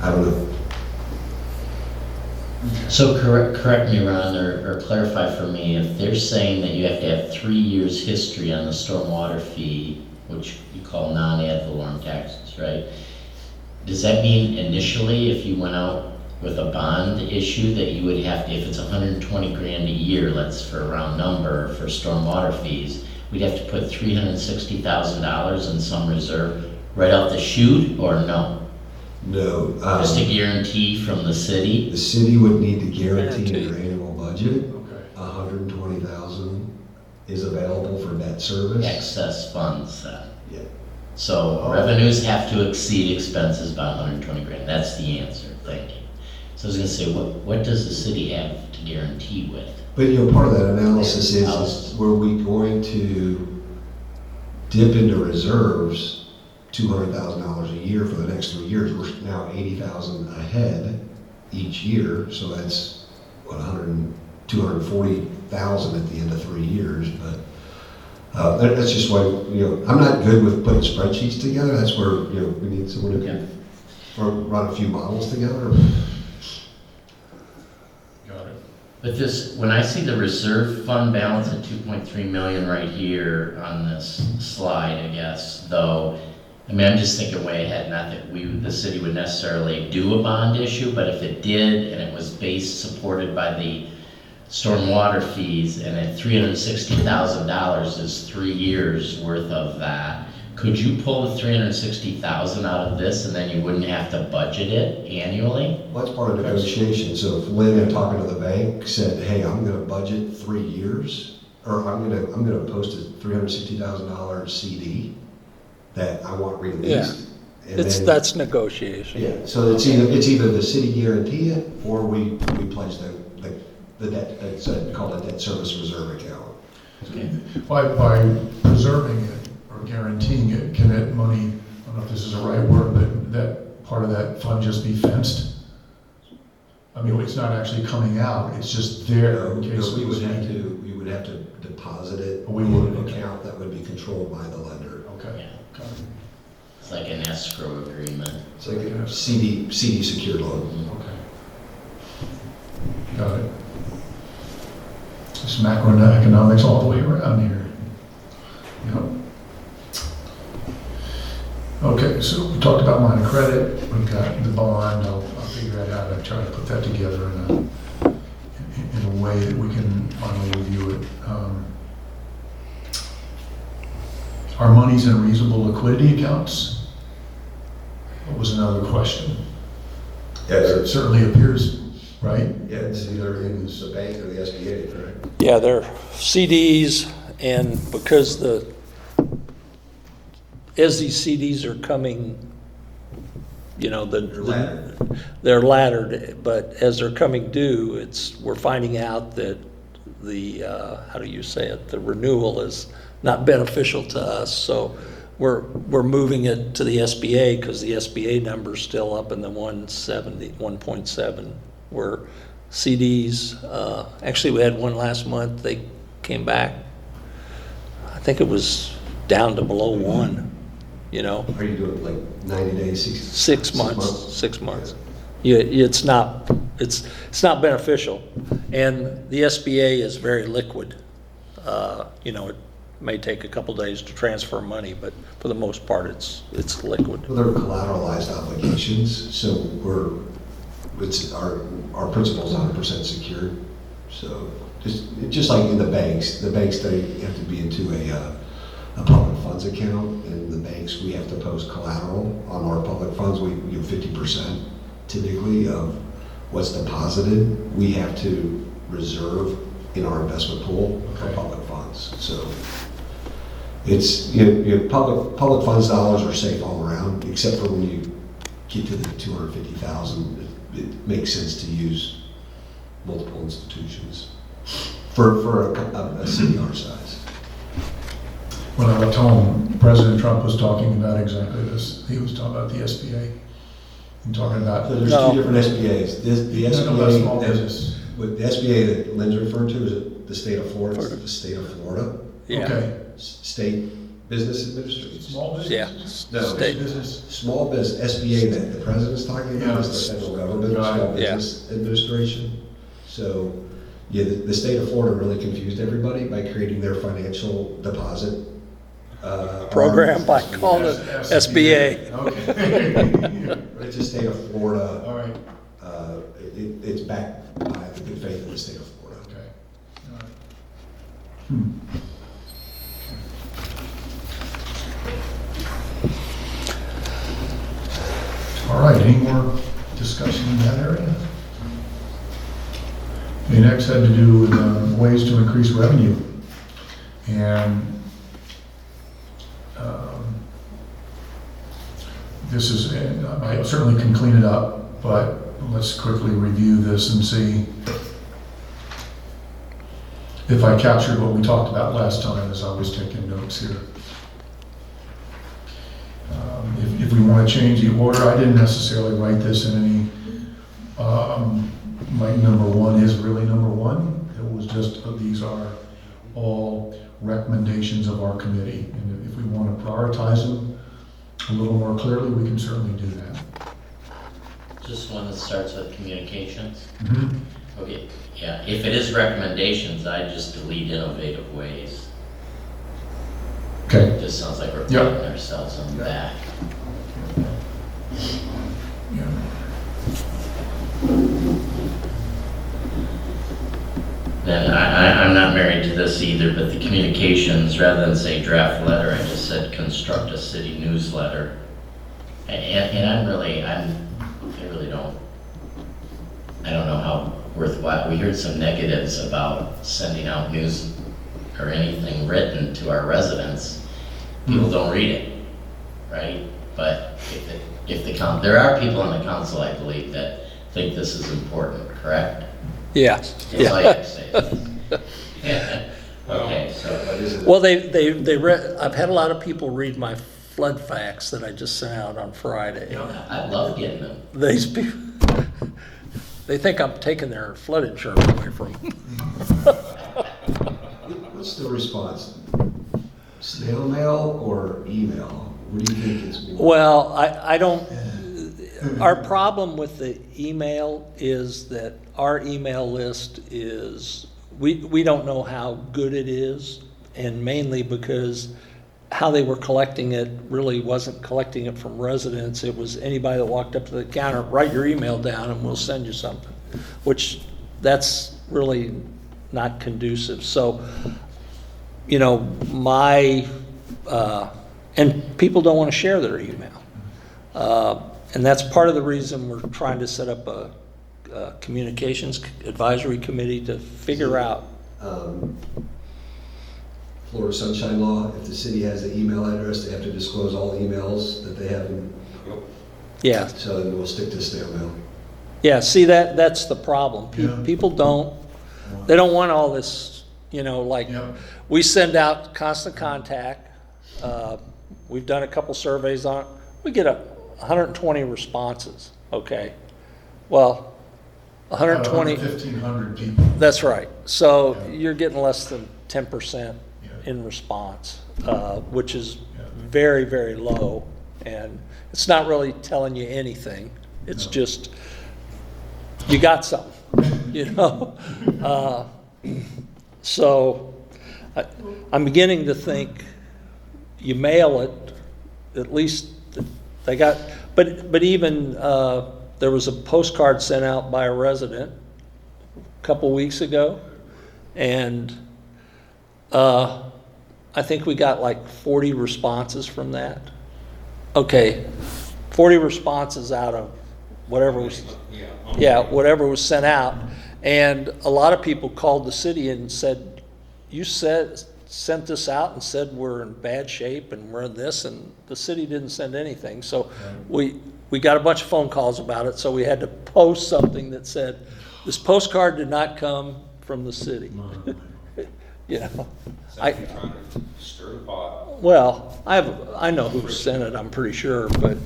I don't know. So correct me, Ron, or clarify for me, if they're saying that you have to have 3 years' history on the stormwater fee, which you call non-ad valorem taxes, right? Does that mean initially, if you went out with a bond issue, that you would have to, if it's 120 grand a year, let's for a round number, for stormwater fees, we'd have to put $360,000 in some reserve right out the chute, or no? No. Just a guarantee from the city? The city would need to guarantee in Guarantee. their annual budget, Okay. 120,000 is available for debt service. Excess funds then. Yeah. So Oh. revenues have to exceed expenses by 120 grand. That's the answer, thank you. So I was gonna say, what does the city have to guarantee with? But, part of that analysis is were we going to dip into reserves $200,000 a year for the next 3 years? We're now 80,000 ahead each year, so that's, 240,000 at the end of 3 years, but that's just why, I'm not good with putting spreadsheets together. That's where, we need someone who can run a few models together. Got it. But this, when I see the reserve fund balance at 2.3 million right here on this slide, I guess, though, I'm just thinking way ahead, not that the city would necessarily do a bond issue, but if it did, and it was supported by the stormwater fees, and at $360,000 is 3 years worth of that, could you pull the $360,000 out of this, and then you wouldn't have to budget it annually? Well, that's part of negotiation. So if Lynn, in talking to the bank, said, hey, I'm gonna budget 3 years, or I'm gonna post a $360,000 CD that I want released. And then- That's negotiation. Yeah, so it's either the city guarantee it, or we pledge the debt, it's called a debt service reserve account. Okay. By preserving it or guaranteeing it, can that money, I don't know if this is the right word, but that part of that fund just be fenced? I mean, it's not actually coming out, it's just there in case We it was needed. would have to deposit it We in would, an okay. account that would be controlled by the lender. Okay. Yeah. Got it. It's like an escrow agreement. It's like a CD secured loan. Okay. Got it. It's macroeconomics all the way around here. Yep. Okay, so we talked about line of credit, we've got the bond, I'll figure out how to try to put that together in a way that we can finally review it. Are monies in reasonable liquidity accounts? That was another question. Yeah, It certainly appears, right? yeah, it's either in the bank or the SBA, correct? Yeah, they're CDs, and because as these CDs are coming, you know, They're laddered. they're laddered, but as they're coming due, we're finding out that the, how do you say it, the renewal is not beneficial to us, so we're moving it to the SBA, because the SBA number's still up in the 1.7, where CDs, actually, we had one last month, they came back, I think it was down to below 1, you know? Are you doing like 90 days, 6 months, 6 months. Yeah, it's not beneficial. And the SBA is very liquid. You know, it may take a couple days to transfer money, but for the most part, it's liquid. Well, they're collateralized obligations, so our principal's 100% secured. So just like in the banks, they have to be into a public funds account, and the banks, we have to post collateral on our public funds. We give 50% typically of what's deposited. We have to reserve in our investment pool for Okay. public funds. So it's, public funds dollars are safe all around, except for when you get to the 250,000, it makes sense to use multiple institutions for a city our size. When I left home, President Trump was talking about exactly this. He was talking about the SBA and talking about. So there's No. two different SBAs. The No, that's small SBA, business. with the SBA that Lynn's referring to is the state of Florida. It's the state of Florida Yeah. Okay. State Business Administration. Small Yeah. business? No. State. Business. Small business, SBA that the president's talking about is the federal government, Got it. Small Yeah. Business Administration. So, yeah, the state of Florida really confused everybody by creating their financial deposit Program by calling it SBA. Okay. It's the state of Florida. All right. It's backed by the good faith of the state of Florida. Okay. All right. All right, any more discussion in that area? The next had to do with ways to increase revenue. And this is, I certainly can clean it up, but let's quickly review this and see if I captured what we talked about last time as I was taking notes here. If we want to change the order, I didn't necessarily write this in any, like number one is really number one. It was just, these are all recommendations of our committee. And if we want to prioritize them a little more clearly, we can certainly do that. Just one that starts with communications. Mhm. Okay, yeah, if it is recommendations, I just delete innovative ways. Okay. It just sounds like we're Yeah. patting ourselves on the back. Yeah. And I'm not married to this either, but the communications, rather than say draft letter, I just said construct a city newsletter. And I really don't, I don't know how worthwhile, we heard some negatives about sending out news, or anything written to our residents, people don't read it, right? But there are people on the council, I believe, that think this is important, correct? Yeah. Yes, I have to say this. Yeah. Okay, so What is it? Well, they read, I've had a lot of people read my flood facts that I just sent out on Friday. I love getting them. These people, they think I'm taking their flood insurance away from them. What's the response? Snail mail or email? What do you think is more? Well, I don't, our problem with the email is that our email list is, we don't know how good it is, and mainly because how they were collecting it really wasn't collecting it from residents. It was anybody that walked up to the counter, write your email down and we'll send you something, which that's really not conducive. So, you know, and people don't want to share their email. And that's part of the reason we're trying to set up a communications advisory committee to figure out. Florida Sunshine Law, if the city has an email address, they have to disclose all emails that they have, Yeah, so then we'll stick to snail mail. yeah, see, that's the problem. Yeah. People they don't want all this, you know, like, Yep. we send out constant contact. We've done a couple surveys on it. We get 120 responses, okay? Well, 120, 1,500 people. that's right. So Yeah. you're getting less than 10% Yeah. in response, which is Yeah. very, very low. And it's not really telling you anything. It's No. just, you got something, you know? So I'm beginning to think you mail it, at least they got, but even, there was a postcard sent out by a resident a couple weeks ago, and I think we got like 40 responses from that. Okay, 40 responses out of whatever was, whatever was sent out. And a lot of people called the city and said, you sent this out and said we're in bad shape and we're in this, and the city didn't send anything. So we got a bunch of phone calls about it, so we had to post something that said, this postcard did not come from the city. You know, Trying to stir the pot. well, I know who sent it, I'm pretty sure, but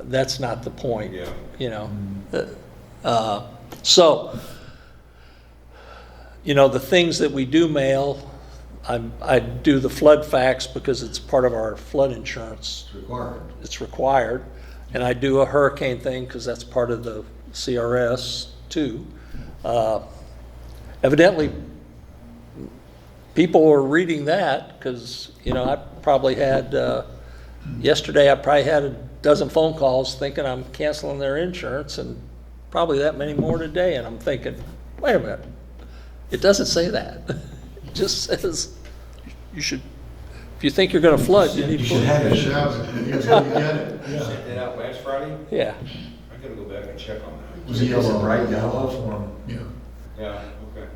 that's not the point. Yeah. You know, so, you know, the things that we do mail, I do the flood facts because it's part of our flood insurance. It's required. It's required. And I do a hurricane thing because that's part of the CRS too. Evidently, people were reading that because, you know, I probably had, yesterday I probably had a dozen phone calls thinking I'm canceling their insurance, and probably that many more today. And I'm thinking, wait a minute, it doesn't say that. It just says you should, if you think you're going to flood, you need You to. should have You it. should have it. You gotta get it. Yeah. Sent that out last Friday? Yeah. I gotta go back and check on that. Was it Is it yellow? bright yellow? Form, yeah. Yeah, okay.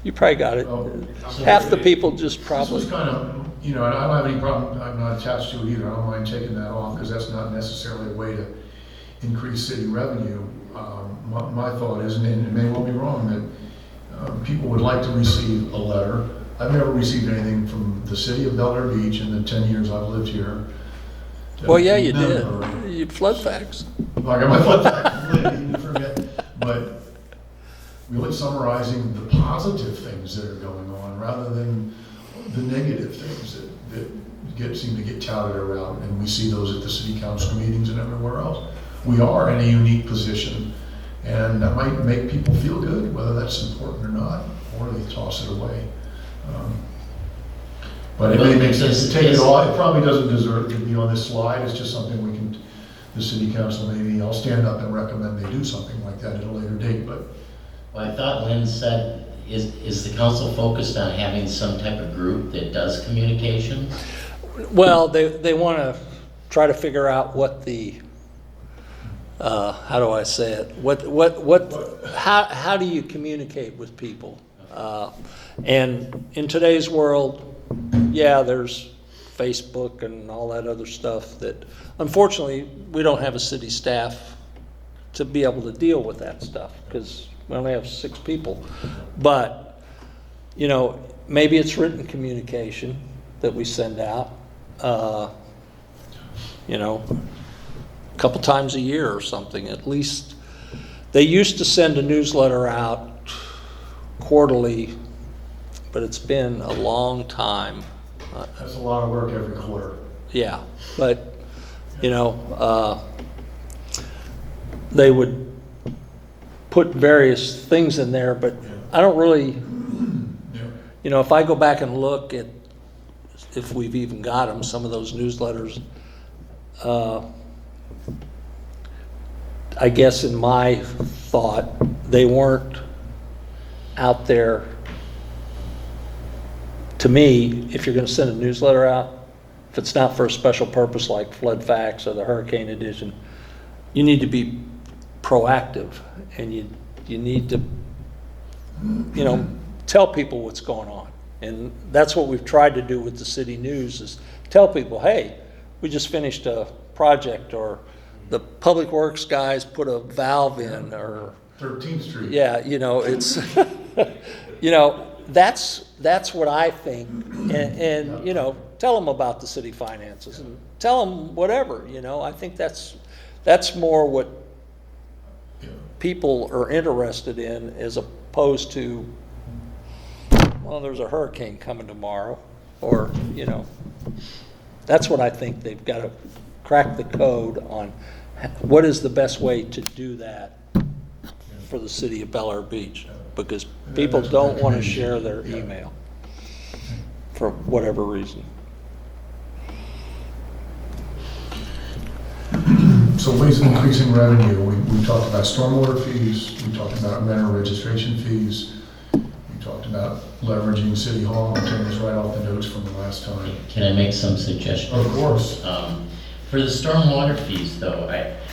You probably got it. Oh. Half the people just This probably, was kind of, you know, and I don't have any problem, I'm not attached to it either, I don't mind taking that off, because that's not necessarily a way to increase city revenue. My thought is, and it may well be wrong, that people would like to receive a letter. I've never received anything from the city of Bel Air Beach in the 10 years I've lived here. well, yeah, you Never. did. You flood facts. I got my foot back, you forget, but really summarizing the positive things that are going on rather than the negative things that seem to get touted around, and we see those at the city council meetings and everywhere else. We are in a unique position, and that might make people feel good, whether that's important or not, or they toss it away. But it may make sense to take it off. It probably doesn't deserve to be on this slide. It's just something we can, the city council, maybe I'll stand up and recommend they do something like that at a later date, but Well, I thought Lynn said, is the council focused on having some type of group that does communications? Well, they want to try to figure out what the, how do I say it? How do you communicate with people? And in today's world, yeah, there's Facebook and all that other stuff that, unfortunately, we don't have a city staff to be able to deal with that stuff, because we only have 6 people. But, you know, maybe it's written communication that we send out, you know, a couple times a year or something, at least. They used to send a newsletter out quarterly, but it's been a long time. That's a lot of work every quarter. Yeah, but, you know, they would put various things in there, but I don't really, Yeah. you know, if I go back and look at, if we've even got them, some of those newsletters, I guess in my thought, they weren't out there. To me, if you're gonna send a newsletter out, if it's not for a special purpose like Flood Facts or the Hurricane Edition, you need to be proactive, and you need to, you know, tell people what's going on. And that's what we've tried to do with the city news, is tell people, hey, we just finished a project, or the Public Works guys put a valve in, or, 13th Street. yeah, you know, it's, you know, that's what I think. And, you know, tell them about the city finances, and tell them whatever, you know. I think that's more what Yeah. people are interested in, as opposed to, well, there's a hurricane coming tomorrow, or, you know, that's what I think they've got to crack the code on. What is the best way to do that for the city of Bel Air Beach? Because people don't want to share their email for whatever reason. So ways of increasing revenue, we talked about stormwater fees, we talked about renter registration fees, we talked about leveraging City Hall. I'm taking this right off the notes from the last time. Can I make some suggestions? Of course. For the stormwater fees, though,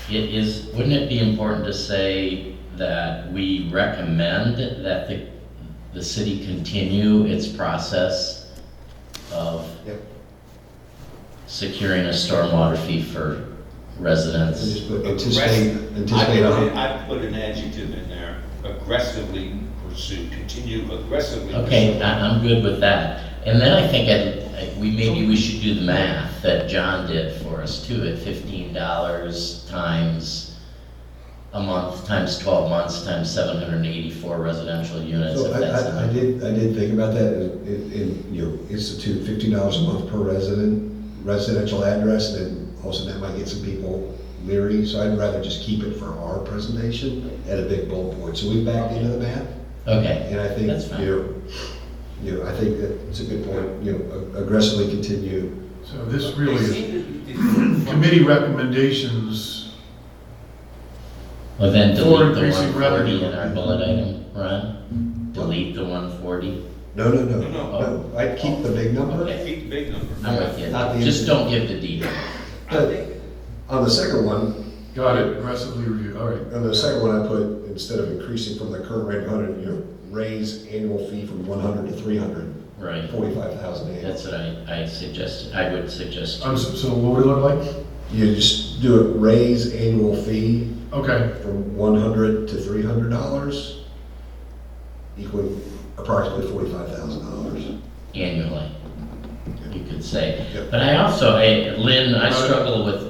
wouldn't it be important to say that we recommend that the city continue its process of Yep. securing a stormwater fee for residents? Just put anticipate. I put an adjective in there, aggressively pursue, continue aggressively. Okay, pursue. I'm good with that. And then I think maybe we should do the math that John did for us too, at $15 times a month, times 12 months, times 784 residential units. So if that's I enough. did think about that, and, you know, institute $15 a month per residential address, and then also that might get some people leery, so I'd rather just keep it for our presentation at a big bullet point. So we backed into the math, Okay, and I think, that's fine. I think that's a good point, aggressively continue. So this really They is seem to be- committee recommendations. Well, then For delete the increasing 140 revenue. in our bullet item, Ron? Delete the 140? No, No. I'd keep the big number. Okay. Keep the big number. I'm with you. Not the- Just don't give the detail. I think On the second one, Got it, aggressively review, all right. on the second one, I put, instead of increasing from the current rate of 100, raise annual fee from 100 to 300, Right. 45,000 annual. That's what I suggested, I would suggest. So what would it look like? You just do it, raise annual fee Okay, from $100 to $300, equaling approximately $45,000. Annually, you could say. Yep. But I also, Lynn, I struggle with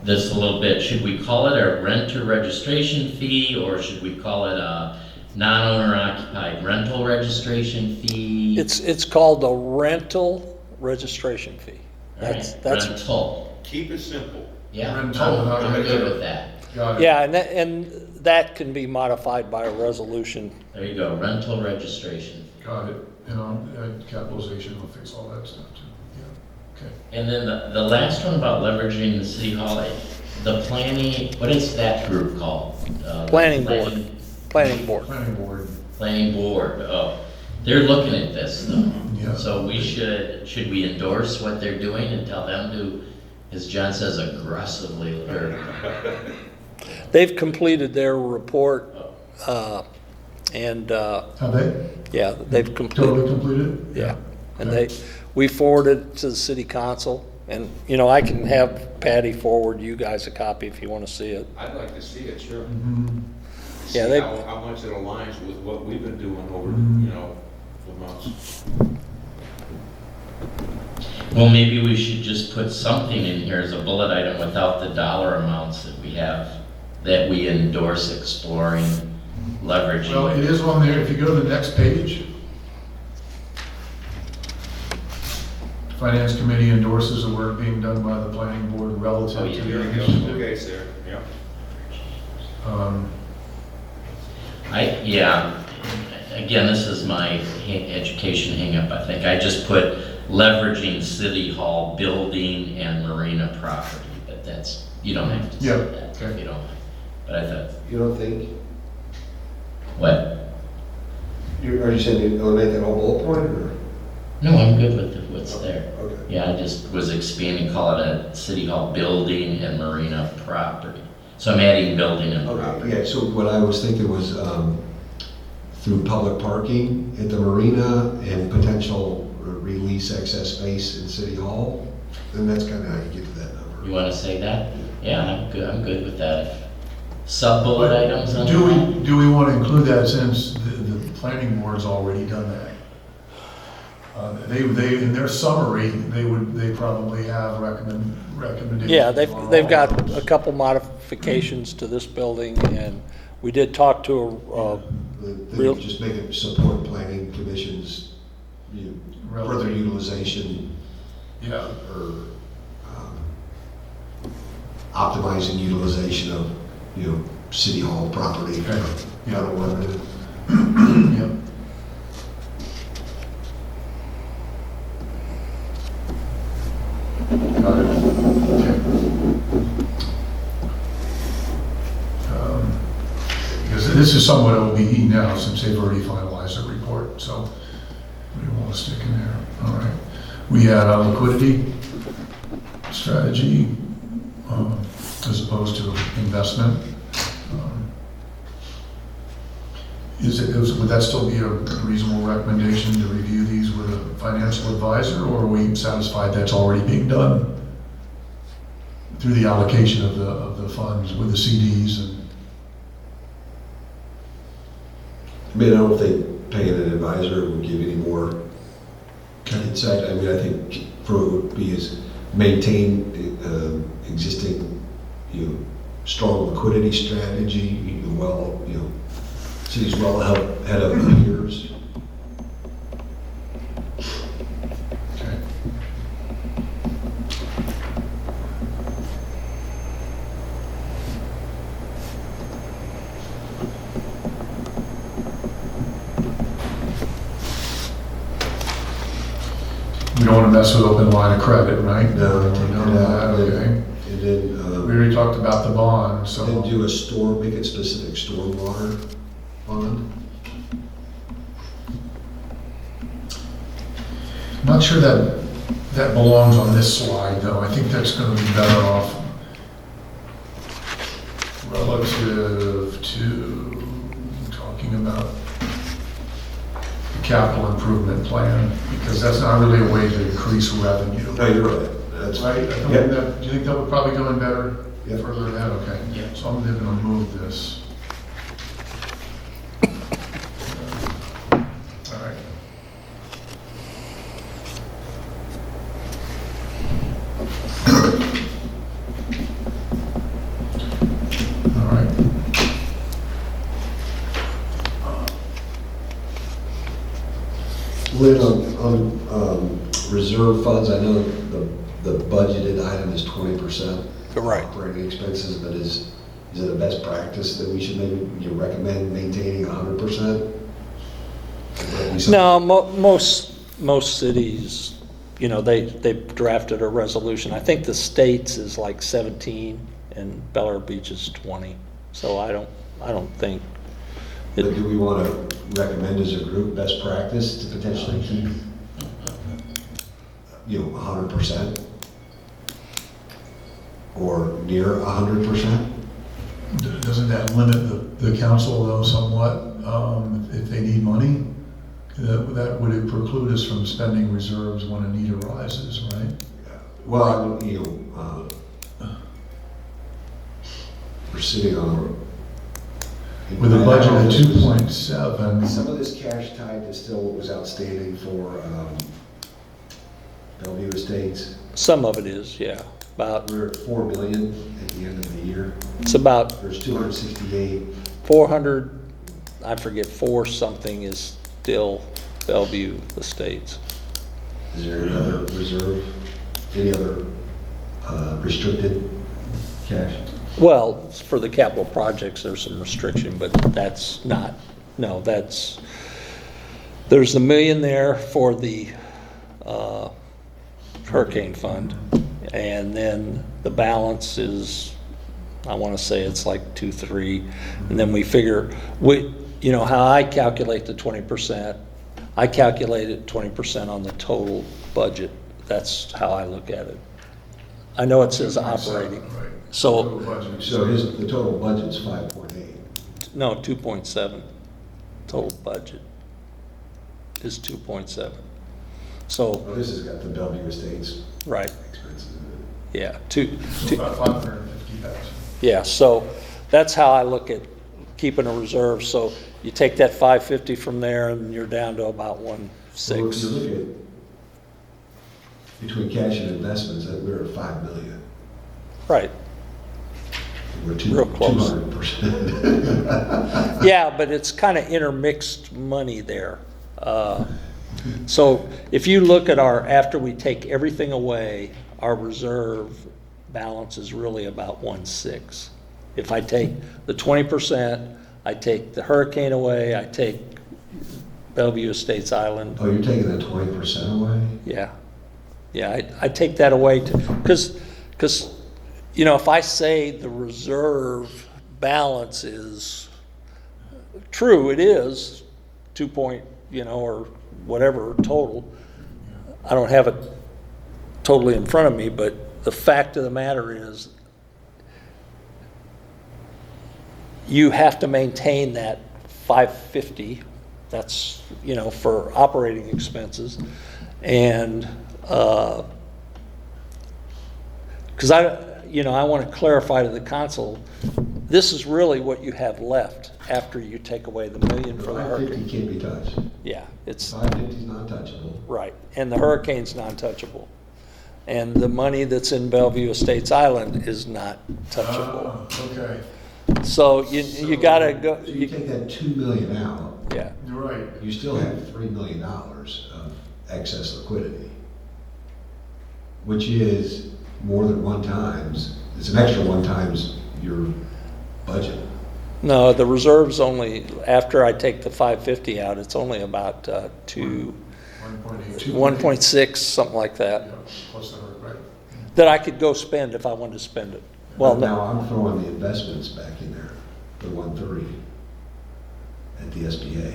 this a little bit. Should we call it a renter registration fee, or should we call it a non-owner occupied rental registration fee? It's called a rental registration fee. All right, That's rental. keep it simple. Yeah, Rental, not I'm good renter. with that. got it. yeah, and that can be modified by a resolution. There you go, rental registration. Got it, capitalization will fix all that stuff too, yeah, okay. And then the last one about leveraging the city hall, the planning, what is that group called? Planning board. Planning board. Planning board, Planning board, oh, they're looking at this though. yeah. So we should we endorse what they're doing and tell them to, as John says, aggressively, or, They've completed their report And, Have they yeah, they've totally completed, completed? yeah. And Okay. we forwarded it to the city council. And, you know, I can have Patty forward you guys a copy if you want to see it. I'd like to see it, sure. Mhm. See Yeah, they- how much it aligns with what we've been doing over, Mhm. you know, for months. Well, maybe we should just put something in here as a bullet item without the dollar amounts that we have, that we endorse exploring, Well, leveraging. it is on there, if you go to the next page. Finance Committee endorses the work being done by the planning board relative Oh, to yeah, the Here we go, initiative. okay, it's there, yeah. Again, this is my education hangup, I think. I just put leveraging city hall building and marina property, but that's, you don't have to say Yeah, that if okay. you don't like. But I thought, You don't think, what? are you saying you eliminate that whole bullet point, or? No, I'm good with what's there. Okay. Yeah, I just was expanding, call it a city hall building and marina property. So I'm adding building and Okay, property. yeah, so what I was thinking was, through public parking at the marina and potential release excess space in City Hall, and that's kind of how you get to that You number. wanna say that? Yeah, I'm good with that. Sub-bullet items on Do that? we want to include that since the planning board's already done that? They, in their summary, they probably have recommendations. Yeah, on they've all got those. a couple modifications to this building, and we did talk to They real- could just make it support planning commissions, further utilization, Yeah, or optimizing utilization of, City Hall property. Okay. Yeah. Federal revenue. yeah. Got it. Okay. Because this is somewhat OBE now, since they've already finalized the report, so we don't want to stick in there. All right. We had a liquidity strategy as opposed to investment. Would that still be a reasonable recommendation to review these with a financial advisor, or are we satisfied that's already being done through the allocation of the funds with the CDs and? I mean, I don't think paying an advisor would give any more insight. I mean, I think for it would be is maintain existing, strong liquidity strategy, city's well ahead of peers. Okay. We don't want to mess with open line of credit, right? No, We don't do that, okay. And then, We already talked about the bond, so. then do make it specific stormwater bond. I'm not sure that belongs on this slide, though. I think that's gonna be better off relative to talking about the capital improvement plan, because that's not really a way to increase revenue. No, you're right. That's Right? Yep. Do you think that would probably go in better Yep. further ahead? Okay. Yep. So I'm gonna move this. All right. All right. Lynn, on reserve funds, I know the budgeted item is 20%. Right. Operating expenses, but is it a best practice that we should maybe, recommend maintaining 100%? No, most cities, they've drafted a resolution. I think the states is like 17 and Bel Air Beach is 20. So I don't think, But do we want to recommend as a group best practice to potentially keep, 100%? Or near 100%? Doesn't that limit the council though somewhat? if they need money, that would preclude us from spending reserves when a need arises, right? Well, we're sitting on With a budget of Some 2.7, of this cash tied to still what was outstanding for Bellevue Estates. Some of it is, yeah. We're at 4 million at the end of the year. It's about There's 268. 400, I forget, 4 something is still Bellevue Estates. Is there another reserve? Any other restricted cash? Well, for the capital projects, there's some restriction, but that's not, no, there's $1 million there for the hurricane fund. And then the balance is, I want to say it's like 2, 3. And then we figure, you know, how I calculate the 20%, I calculate it 20% on the total budget. That's how I look at it. I know it says operating. right? So, Total budget. So the total budget's 5.8. no, 2.7. Total budget is 2.7. So, Well, this has got the Bellevue Estates right, expenses in yeah, So about 550,000. yeah, so that's how I look at keeping a reserve. So you take that 550 from there and you're down to about it. Well, if you 1.6. look at between cash and investments, we're at 5 million. Right, We're Real close. 200%. yeah, but it's kind of intermixed money there. So if you look at after we take everything away, our reserve balance is really about 1.6. If I take the 20%, I take the hurricane away, I take Bellevue Estates Island, Oh, you're taking the 20% away? yeah. Yeah, I take that away because, you know, if I say the reserve balance is true, it is 2 point, you know, or whatever total. I don't have it totally in front of me, but the fact of the matter is you have to maintain that 550. That's, you know, for operating expenses. And because I want to clarify to the council, this is really what you have left after you take away the $1 million for the 550 hurricane. can't be touched. Yeah, it's 550 is not touchable. right, and the hurricane's non-touchable, and the money that's in Bellevue Estates Island is not touchable. Okay, So you gotta go. So you take that 2 million out, Yeah, you're right. you still have $3 million of excess liquidity, which is more than 1 times, it's an extra 1 times your budget. no, the reserve's only after I take the 550 out, it's only about 1.6, something like that. Yeah, plus the hurt, right? That I could go spend if I wanted to spend it. Well, Now, no, I'm throwing the investments back in there, the 130 at the SBA.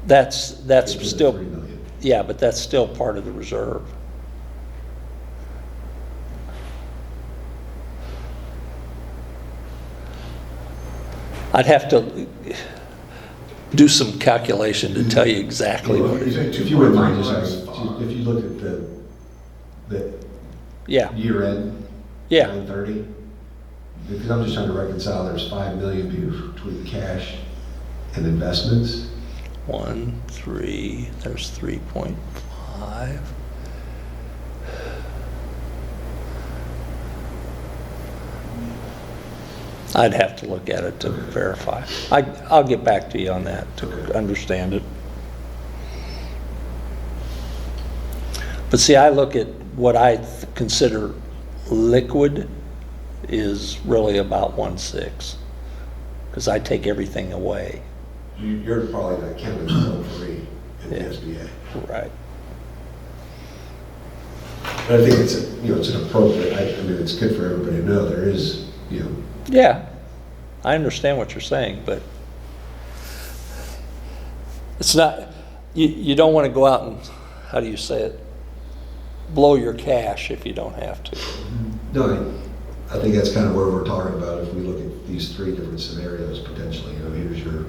that's Get to the still, 3 million. yeah, but that's still part of the reserve. I'd have to do some calculation to tell you exactly what it is. If you wouldn't mind, just, 2.3 less if you look at the Yeah, year end, yeah, 930, because I'm just trying to reconcile, there's 5 million between cash and investments. 1, 3, there's 3.5. I'd have to look at it to verify. I'll get back to you on that to understand it. But see, I look at what I consider liquid is really about 1.6, because I take everything away. You're probably not counting the 3 in the Yeah. SBA. Right. But I think it's, it's an appropriate, I mean, it's good for everybody to know, there is, Yeah, I understand what you're saying, but it's not, you don't want to go out and, how do you say it? Blow your cash if you don't have to. no, I think that's kind of where we're talking about if we look at these three different scenarios potentially. You know, here's your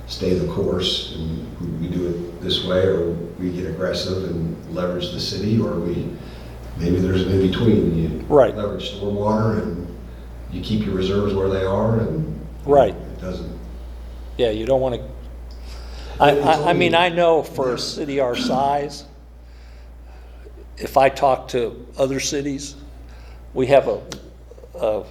stay the course and we do it this way, or we get aggressive and leverage the city, or maybe there's an in-between. You Right. leverage stormwater and you keep your reserves where they are and Right. it doesn't. Yeah, you don't want to, I mean, I know for a city our size, if I talk to other cities, we have a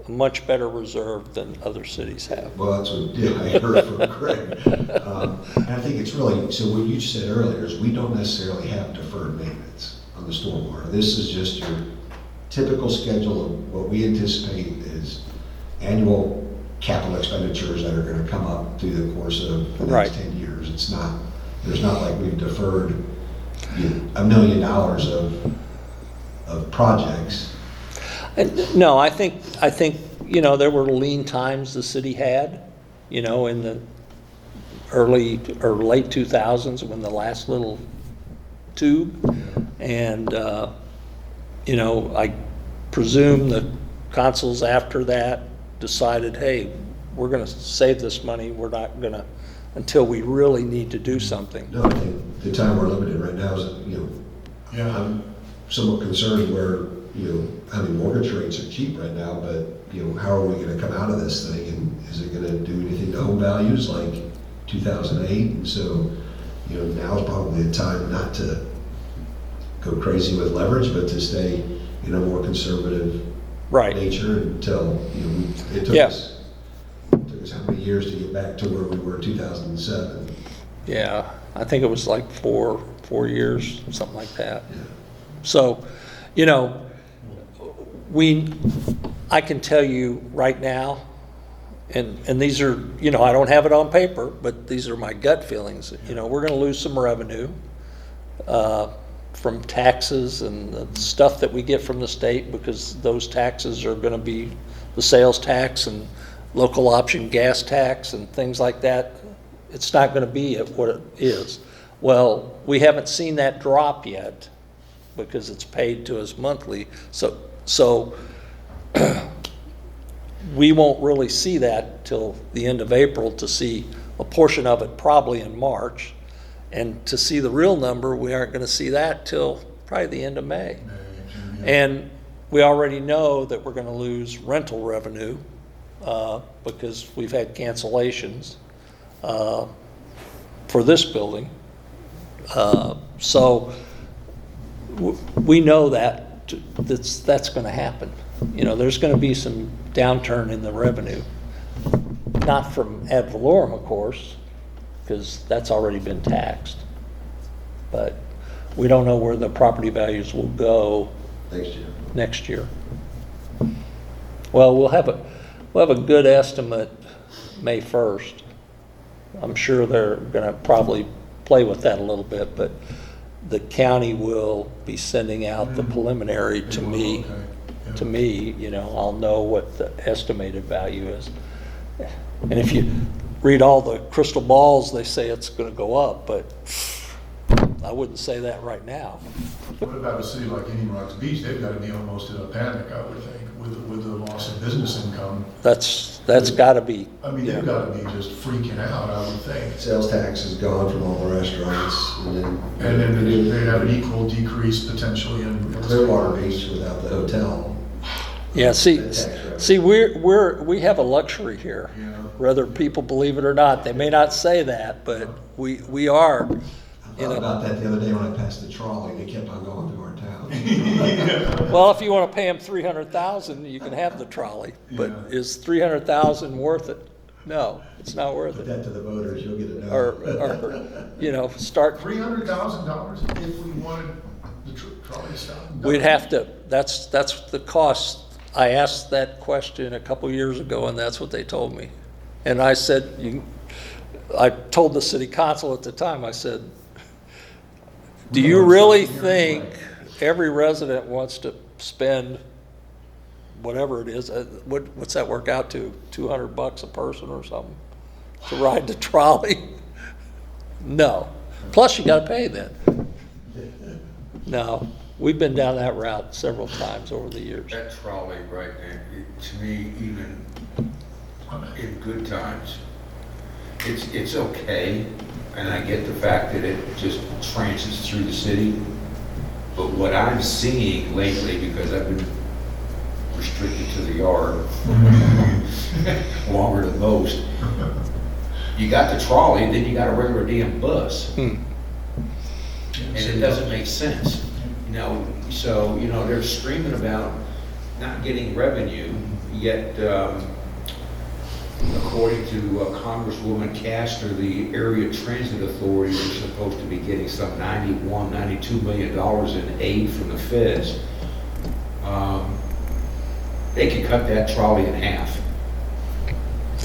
much better reserve than other cities have. Well, that's what, yeah, I heard from Craig. And I think it's really, so what you said earlier is we don't necessarily have deferred maintenance on the stormwater. This is just your typical schedule of what we anticipate is annual capital expenditures that are gonna come up through the course of the Right. next 10 years. It's not, there's not like we've deferred $1 million of projects. No, I think, you know, there were lean times the city had, you know, in the early or late 2000s when the last little tube. And, you know, I presume the consuls after that decided, hey, we're gonna save this money, we're not gonna, until we really need to do something. No, I think the time we're limited right now is, you know, Yeah, I'm somewhat concerned where, you know, I mean, mortgage rates are cheap right now, but, you know, how are we gonna come out of this thing? And is it gonna do anything to home values like 2008? And so, you know, now's probably the time not to go crazy with leverage, but to stay in a more conservative Right, nature until, you know, it took Yeah. us how many years to get back to where we were in 2007? yeah, I think it was like four years, something like that. Yeah. So, you know, I can tell you right now, and these are, you know, I don't have it on paper, but these are my gut feelings. You know, we're gonna lose some revenue from taxes and the stuff that we get from the state, because those taxes are gonna be the sales tax and local option gas tax and things like that. It's not gonna be at what it is. Well, we haven't seen that drop yet because it's paid to us monthly. So we won't really see that till the end of April, to see a portion of it probably in March. And to see the real number, we aren't gonna see that till probably the end of May. And we already know that we're gonna lose rental revenue because we've had cancellations for this building. So we know that's gonna happen. You know, there's gonna be some downturn in the revenue. Not from ad valorem, of course, because that's already been taxed. But we don't know where the property values will go Next year. next year. Well, we'll have a good estimate May 1st. I'm sure they're gonna probably play with that a little bit, but the county will be sending out the preliminary to me. Okay, yeah. To me, you know, I'll know what the estimated value is. And if you read all the crystal balls, they say it's gonna go up, but I wouldn't say that right now. What about a city like Indian Rocks Beach? They've got to be almost in a panic, I would think, with the loss of business income. That's gotta be, I mean, they've got to be just freaking out, I would think. Sales tax is gone from all the restaurants, and And then they have an equal decrease potentially in. Clearwater Beach without the hotel. yeah, see, The tax revenue. see, we have a luxury here. Yeah. Whether people believe it or not, they may not say that, but we are, I you thought know. about that the other day when I passed the trolley, they kept on going through our town. Well, if you wanna pay them 300,000, you can have the trolley, but Yeah. is 300,000 worth it? No, it's not worth Put it. that to the voters, you'll get a no. Or, you know, start, $300,000 if we wanted the trolley to stop? we'd have to, that's the cost. I asked that question a couple years ago, and that's what they told me. And I said, I told the city council at the time, I said, do you really think every resident wants to spend whatever it is, what's that work out to, $200 a person or something, to ride the trolley? No. Plus you gotta pay then. No, we've been down that route several times over the years. That trolley right there, to me, even in good times, it's okay, and I get the fact that it just transits through the city. But what I'm seeing lately, because I've been restricted to the yard longer than most, you got the trolley, then you got a regular damn bus. And it doesn't make sense, so, they're screaming about not getting revenue, yet, according to Congresswoman Castor, the Area Transit Authority is supposed to be getting some $92 million in aid from the feds. They could cut that trolley in half.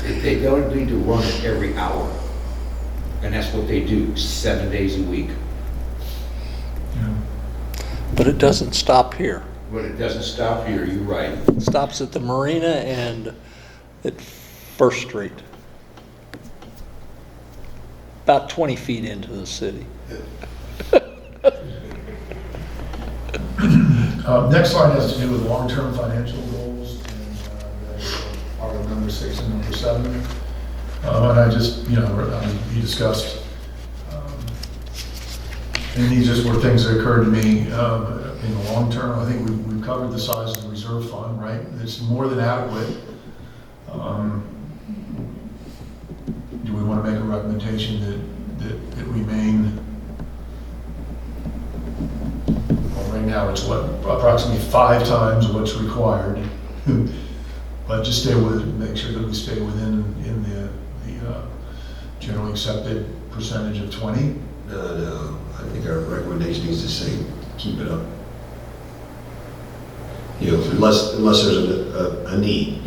They don't need to run it every hour. And that's what they do, 7 days a week. But it doesn't stop here. But it doesn't stop here, you're right. It stops at the marina and at First Street. About 20 feet into the city. Next slide has to do with long-term financial goals, and that's part of number 6 and number 7. And I just, we discussed, and these just were things that occurred to me in the long term. I think we've covered the size of the reserve fund, right? It's more than adequate. Do we want to make a recommendation that it remain? Right now, it's approximately 5 times what's required. But just make sure that we stay within the generally accepted percentage of 20. No, I think our recommendation is to say, keep it up. Unless there's a need,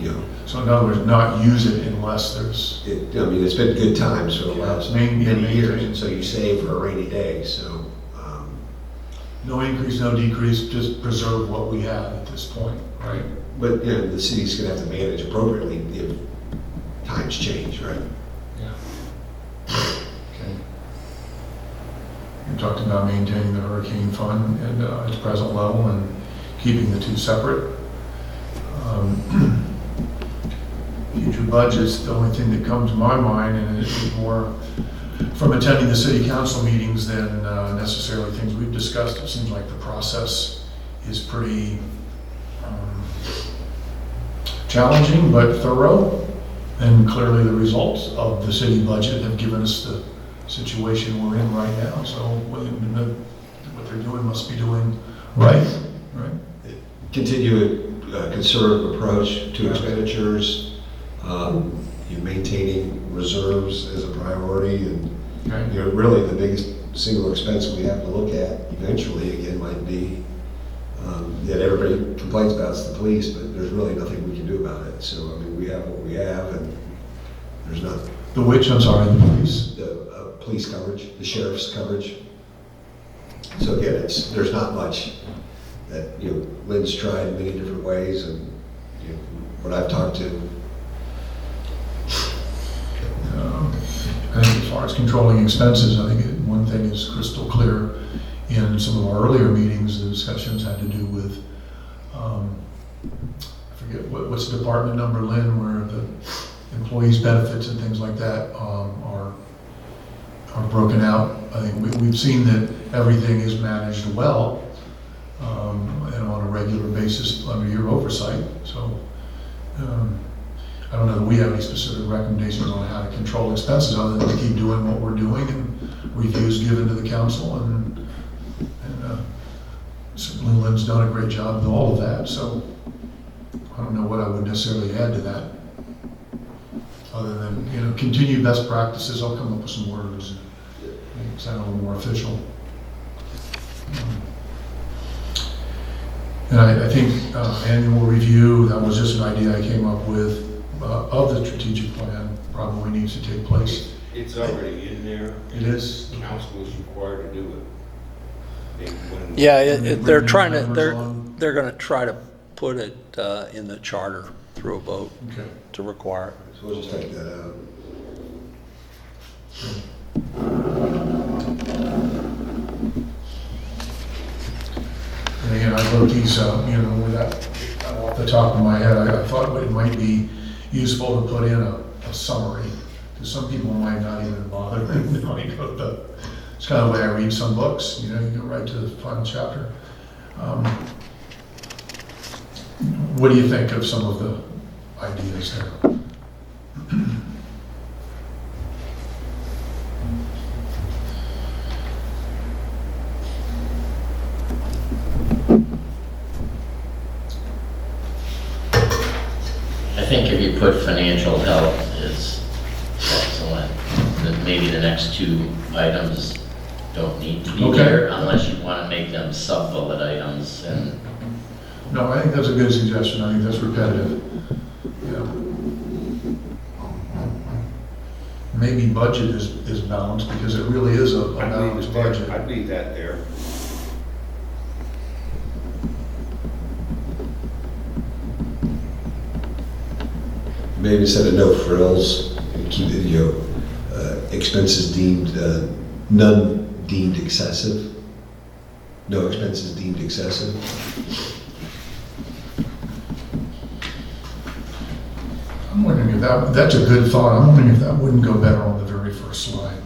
So in other words, not use it unless there's, it's been good times for the last Yeah, many maintain. years, and so you save for a rainy day, so. no increase, no decrease, just preserve what we have at this point, right? But, the city's gonna have to manage appropriately if times change, right? Okay. You talked about maintaining the hurricane fund at its present level and keeping the two separate. Future budgets, the only thing that comes to my mind, and it is more from attending the city council meetings than necessarily things we've discussed, it seems like the process is pretty challenging but thorough. And clearly the results of the city budget have given us the situation we're in right now. So what they're doing must be doing right. Continue a conservative approach to expenditures, maintaining reserves as a priority, and Okay. really the biggest single expense we have to look at eventually again might be that everybody complains about is the police, but there's really nothing we can do about it. So we have what we have, and there's not The which, I'm sorry, the police. the police coverage, the sheriff's coverage. So again, there's not much that Lynn's tried many different ways, and what I've talked to. I think as far as controlling expenses, I think one thing is crystal clear in some of our earlier meetings, the discussions had to do with, I forget, what's the department number, Lynn, where the employees' benefits and things like that are broken out. I think we've seen that everything is managed well and on a regular basis under your oversight. So I don't know that we have any specific recommendations on how to control expenses other than to keep doing what we're doing and reviews given to the council, and certainly Lynn's done a great job with all of that, so I don't know what I would necessarily add to that. Other than, continue best practices. I'll come up with some words and make it sound a little more official. And I think annual review, that was just an idea I came up with, of the strategic plan, probably needs to take place. It's already in there. It is. The council is required to do it. Yeah, Bring they're new trying to, members on. they're gonna try to put it in the charter through a vote Okay. to require it. So we'll just take that out. And again, I wrote these, with that, off the top of my head, I thought it might be useful to put in a summary, because some people might not even bother. It's kind of the way I read some books, you go right to the final chapter. What do you think of some of the ideas there? I think if you put financial health is excellent, then maybe the next two items don't need to be Okay. there unless you want to make them sub-bullet items and No, I think that's a good suggestion. I think that's repetitive. Yeah. Maybe budget is balanced, because it really is a balanced budget. I'd leave that there. Maybe instead of no frills, keep it, expenses deemed, none deemed excessive. No expenses deemed excessive. I'm wondering if that's a good thought. I'm wondering if that wouldn't go better on the very first slide.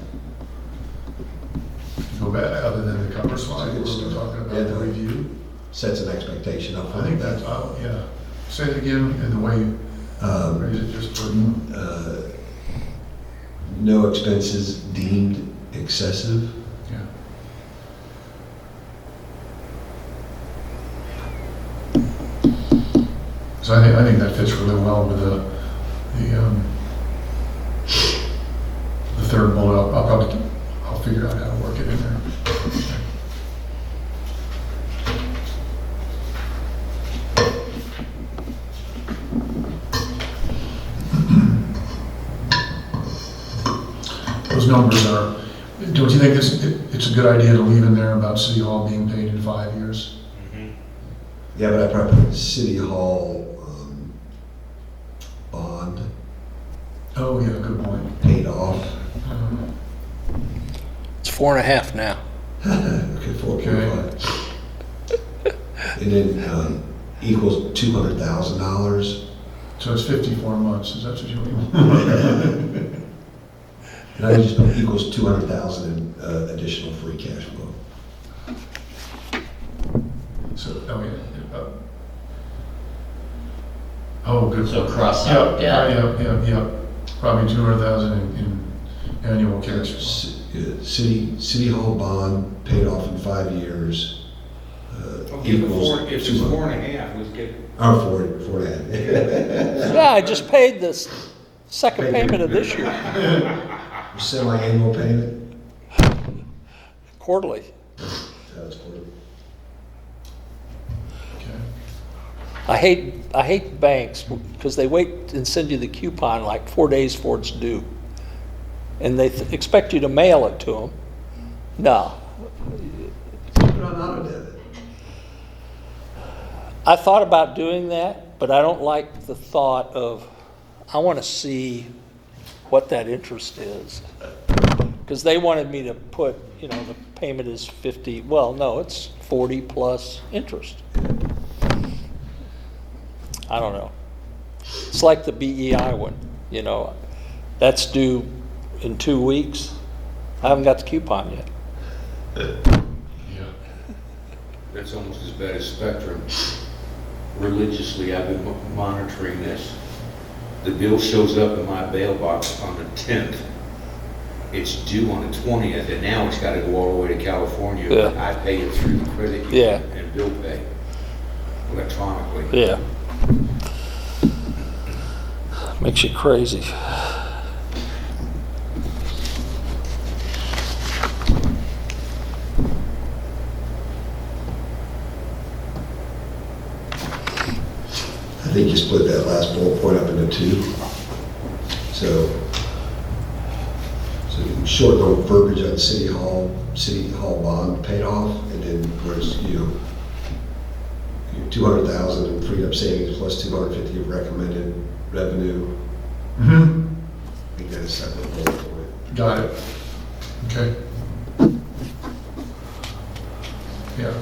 Go back, other than the cover slide, where we're talking about the review. Sets an expectation up. I think that's, yeah. Say it again in the way, or is it just for, No expenses deemed excessive. yeah. So I think that fits really well with the third bullet. I'll figure out how to work it in there. Those numbers are, don't you think it's a good idea to leave in there about City Hall being paid in 5 years? Yeah, but I probably put City Hall, bond Oh, yeah, good point. paid off. It's 4.5 now. Okay, 4.5. And then, equals $200,000. So it's 54 months, is that what you mean? And I just put equals 200,000 in, additional free cash flow. So, oh, yeah. Oh, good. So cross Yeah, out debt. Yeah. Probably 200,000 in annual cash flow. City Hall bond paid off in 5 years. Equals If it's 200. 4.5, let's get, Oh, 4.5. Yeah, I just paid this second payment of this year, Semi-annual payment. quarterly. That's quarterly. Okay. I hate banks because they wait and send you the coupon like 4 days before it's due. And they expect you to mail it to them. No. Put it on auto debit. I thought about doing that, but I don't like the thought of, I want to see what that interest is. Because they wanted me to put, the payment is 50, well, no, it's 40 plus interest. I don't know. It's like the BEI one, that's due in 2 weeks. I haven't got the coupon yet. Yeah. that's almost as bad as Spectrum. Religiously, I've been monitoring this. The bill shows up in my mailbox on the 10th. It's due on the 20th, and now it's got to go all the way to California. Yeah. I pay it through the credit union Yeah. and bill pay electronically. Yeah. Makes you crazy. I think you split that last bullet point up into 2. So short note verbiage on City Hall bond paid off, and then where's, 200,000 in freed up savings plus 250 of recommended revenue. Mm-hmm. I think that's a separate bullet point. Got it. Okay. Yeah.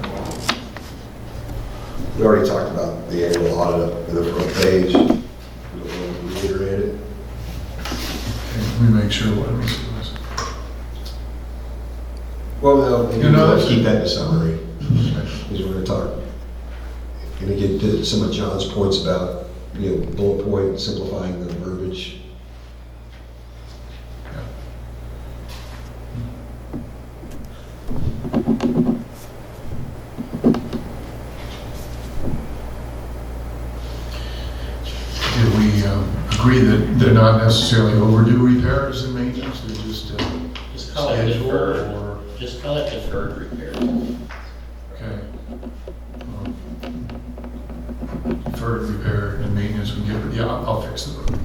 We already talked about the annual audit up in the front page. We don't want to reiterate it. Okay, let me make sure what I'm saying. Well, no, You know, let's keep that in a summary, because we're gonna talk. And again, to some of John's points about, bullet point, simplifying the verbiage. Did we agree that they're not necessarily overdue repairs and maintenance, they're just Just call it scheduled deferred, or? just call it deferred repair. Okay. Deferred repair and maintenance, we get, yeah, I'll fix the road.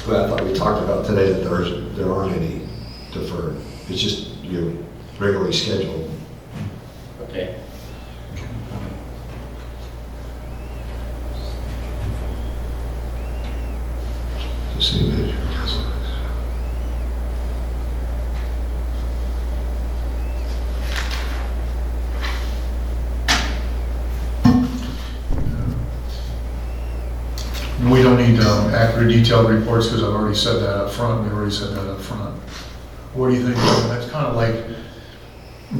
But I thought we talked about today that there aren't any deferred. It's just, regularly scheduled. Okay, To see that. We don't need accurate detailed reports because I've already said that up front. We already said that up front. What do you think? That's kind of like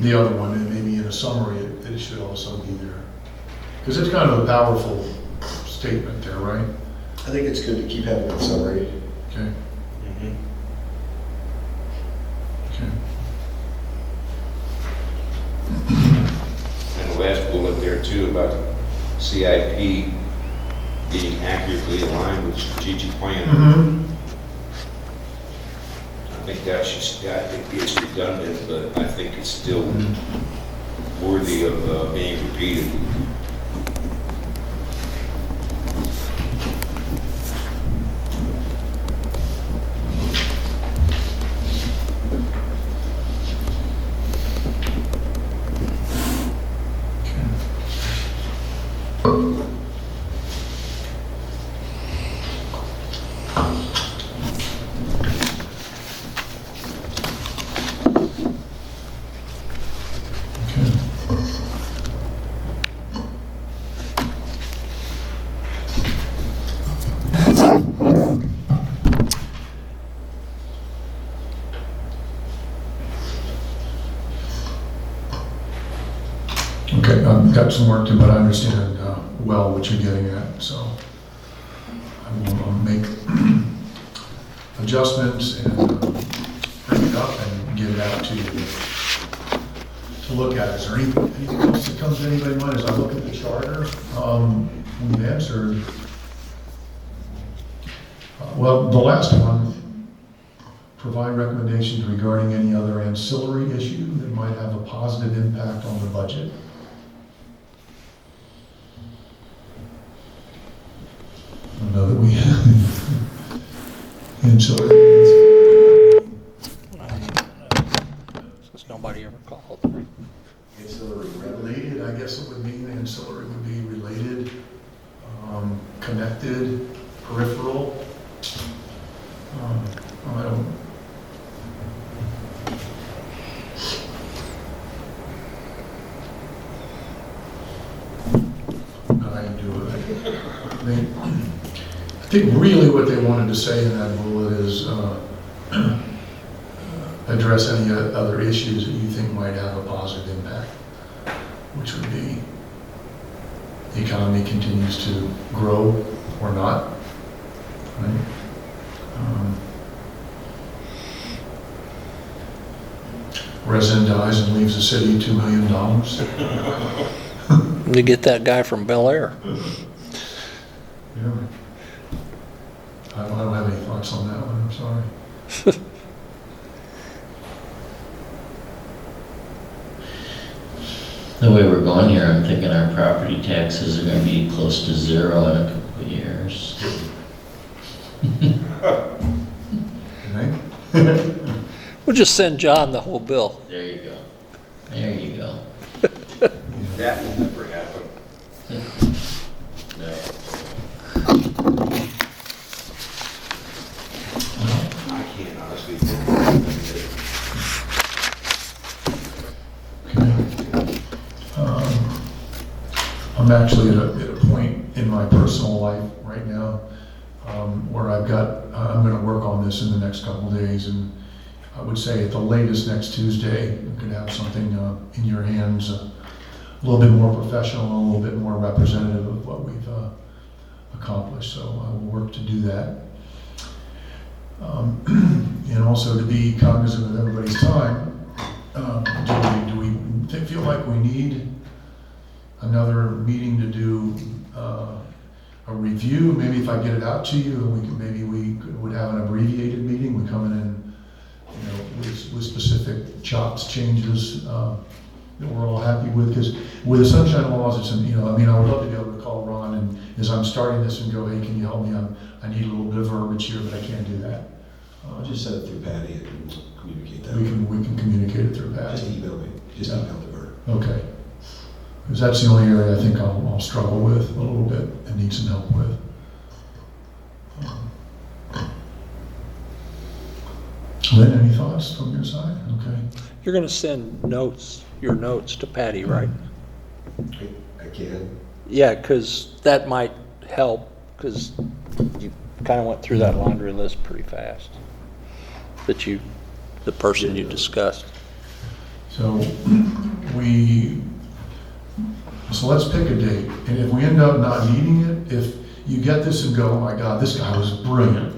the other one, and maybe in a summary, it should also be there. Because it's kind of a powerful statement there, right? I think it's good to keep having that summary. Okay, okay. And the last bullet there too about CIP being accurately aligned with strategic plan. Mm-hmm. I think that should, it's redundant, but I think it's still worthy of being repeated. Okay, I've got some work to, but I understand well what you're getting at, so I will make adjustments and bring it up and get it out to you to look at. Is there anything else that comes to anybody's mind as I look at the charter? We've answered, well, the last one, provide recommendations regarding any other ancillary issue that might have a positive impact on the budget. I know that we have ancillary. Since nobody ever called. Ancillary related, I guess it would mean ancillary would be related, connected, peripheral. I don't. I do it. I think really what they wanted to say in that bullet is address any other issues that you think might have a positive impact, which would be the economy continues to grow or not, right? Resident dies and leaves the city $2 million. To get that guy from Bel Air. Yeah. I don't have any thoughts on that one, I'm sorry. the way we're going here, I'm thinking our property taxes are gonna be close to zero in a couple of years. Okay? We'll just send John the whole bill. There you go. There you go. That will never happen. No. I can't honestly think of anything Okay. I'm actually at a point in my personal life right now where I'm going to work on this in the next couple of days, and I would say at the latest next Tuesday, we could have something in your hands, a little bit more professional, a little bit more representative of what we've accomplished. So I will work to do that. And also to be cognizant of everybody's time, do we feel like we need another meeting to do a review? Maybe if I get it out to you, and we would have an abbreviated meeting. We come in and, with specific chops changes that we're all happy with. Because with the sunshine laws, it's I would love to be able to call Ron and as I'm starting this and go, hey, can you help me? I need a little bit of verbiage here, but I can't do that. Just send it through Patty and we'll communicate that. We can communicate it through Pat. Just email me, just Yeah. email the bird. Okay. Because that's the only area I think I'll struggle with a little bit and need some help with. Lynn, any thoughts from your side? Okay. You're going to send your notes to Patty, right? I can. Yeah, because that might help, because you kind of went through that laundry list pretty fast. The person you discussed. So let's pick a date. And if we end up not needing it, if you get this and go, oh my God, this guy was brilliant.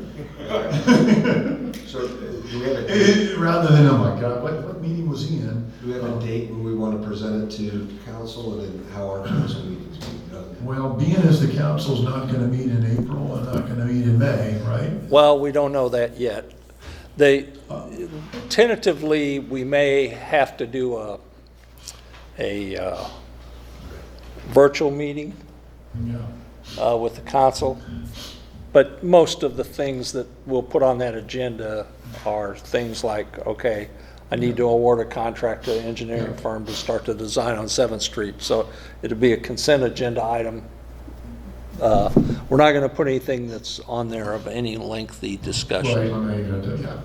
So do we have a date? Rather than, oh my God, what meeting was he in? Do we have a date when we want to present it to council and then how our council meetings be done? Well, being as the council's not going to meet in April and not going to meet in May, right? Well, we don't know that yet. Tentatively, we may have to do a virtual meeting Yeah. with the council. But most of the things that we'll put on that agenda are things like, okay, I need to award a contract to an engineering firm to start the design on 7th Street. So it'll be a consent agenda item. We're not going to put anything that's on there of any lengthy discussion Right, I'm going to do, yeah.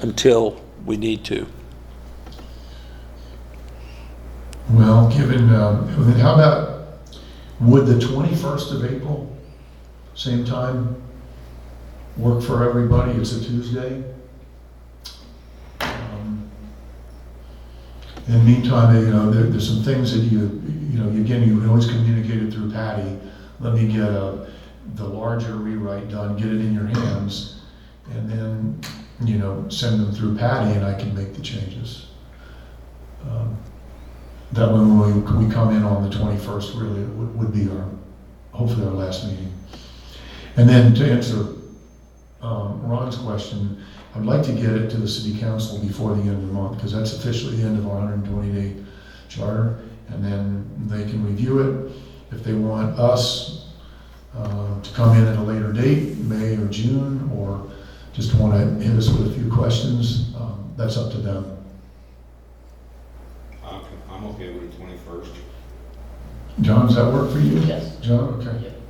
until we need to. Well, given, then how about, would the 21st of April, same time, work for everybody? It's a Tuesday. In the meantime, there's some things that you can always communicate it through Patty. Let me get the larger rewrite done, get it in your hands, and then, send them through Patty and I can make the changes. That way when we come in on the 21st, really, it would be hopefully our last meeting. And then to answer Ron's question, I'd like to get it to the city council before the end of the month, because that's officially the end of our 120-day charter, and then they can review it. If they want us to come in at a later date, May or June, or just want to hit us with a few questions, that's up to them. I'm okay with the 21st. John, does that work for you? Yes. John, okay. Yep.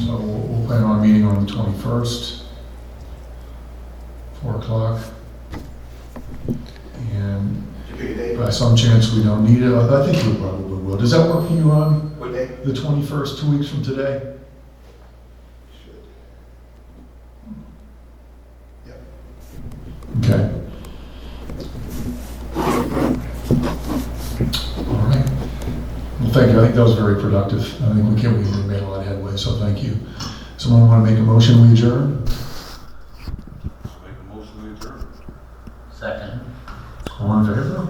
So we'll plan on a meeting on the 21st, 4 o'clock. And by some chance we don't need it, I think we probably will. Does that work for you, Ron? What day? The 21st, 2 weeks from today? Okay. All right. Well, thank you. I think that was very productive. I think we made a lot of headway, so thank you. Someone want to make a motion, we adjourn? Make a motion to adjourn. Second. All in favor?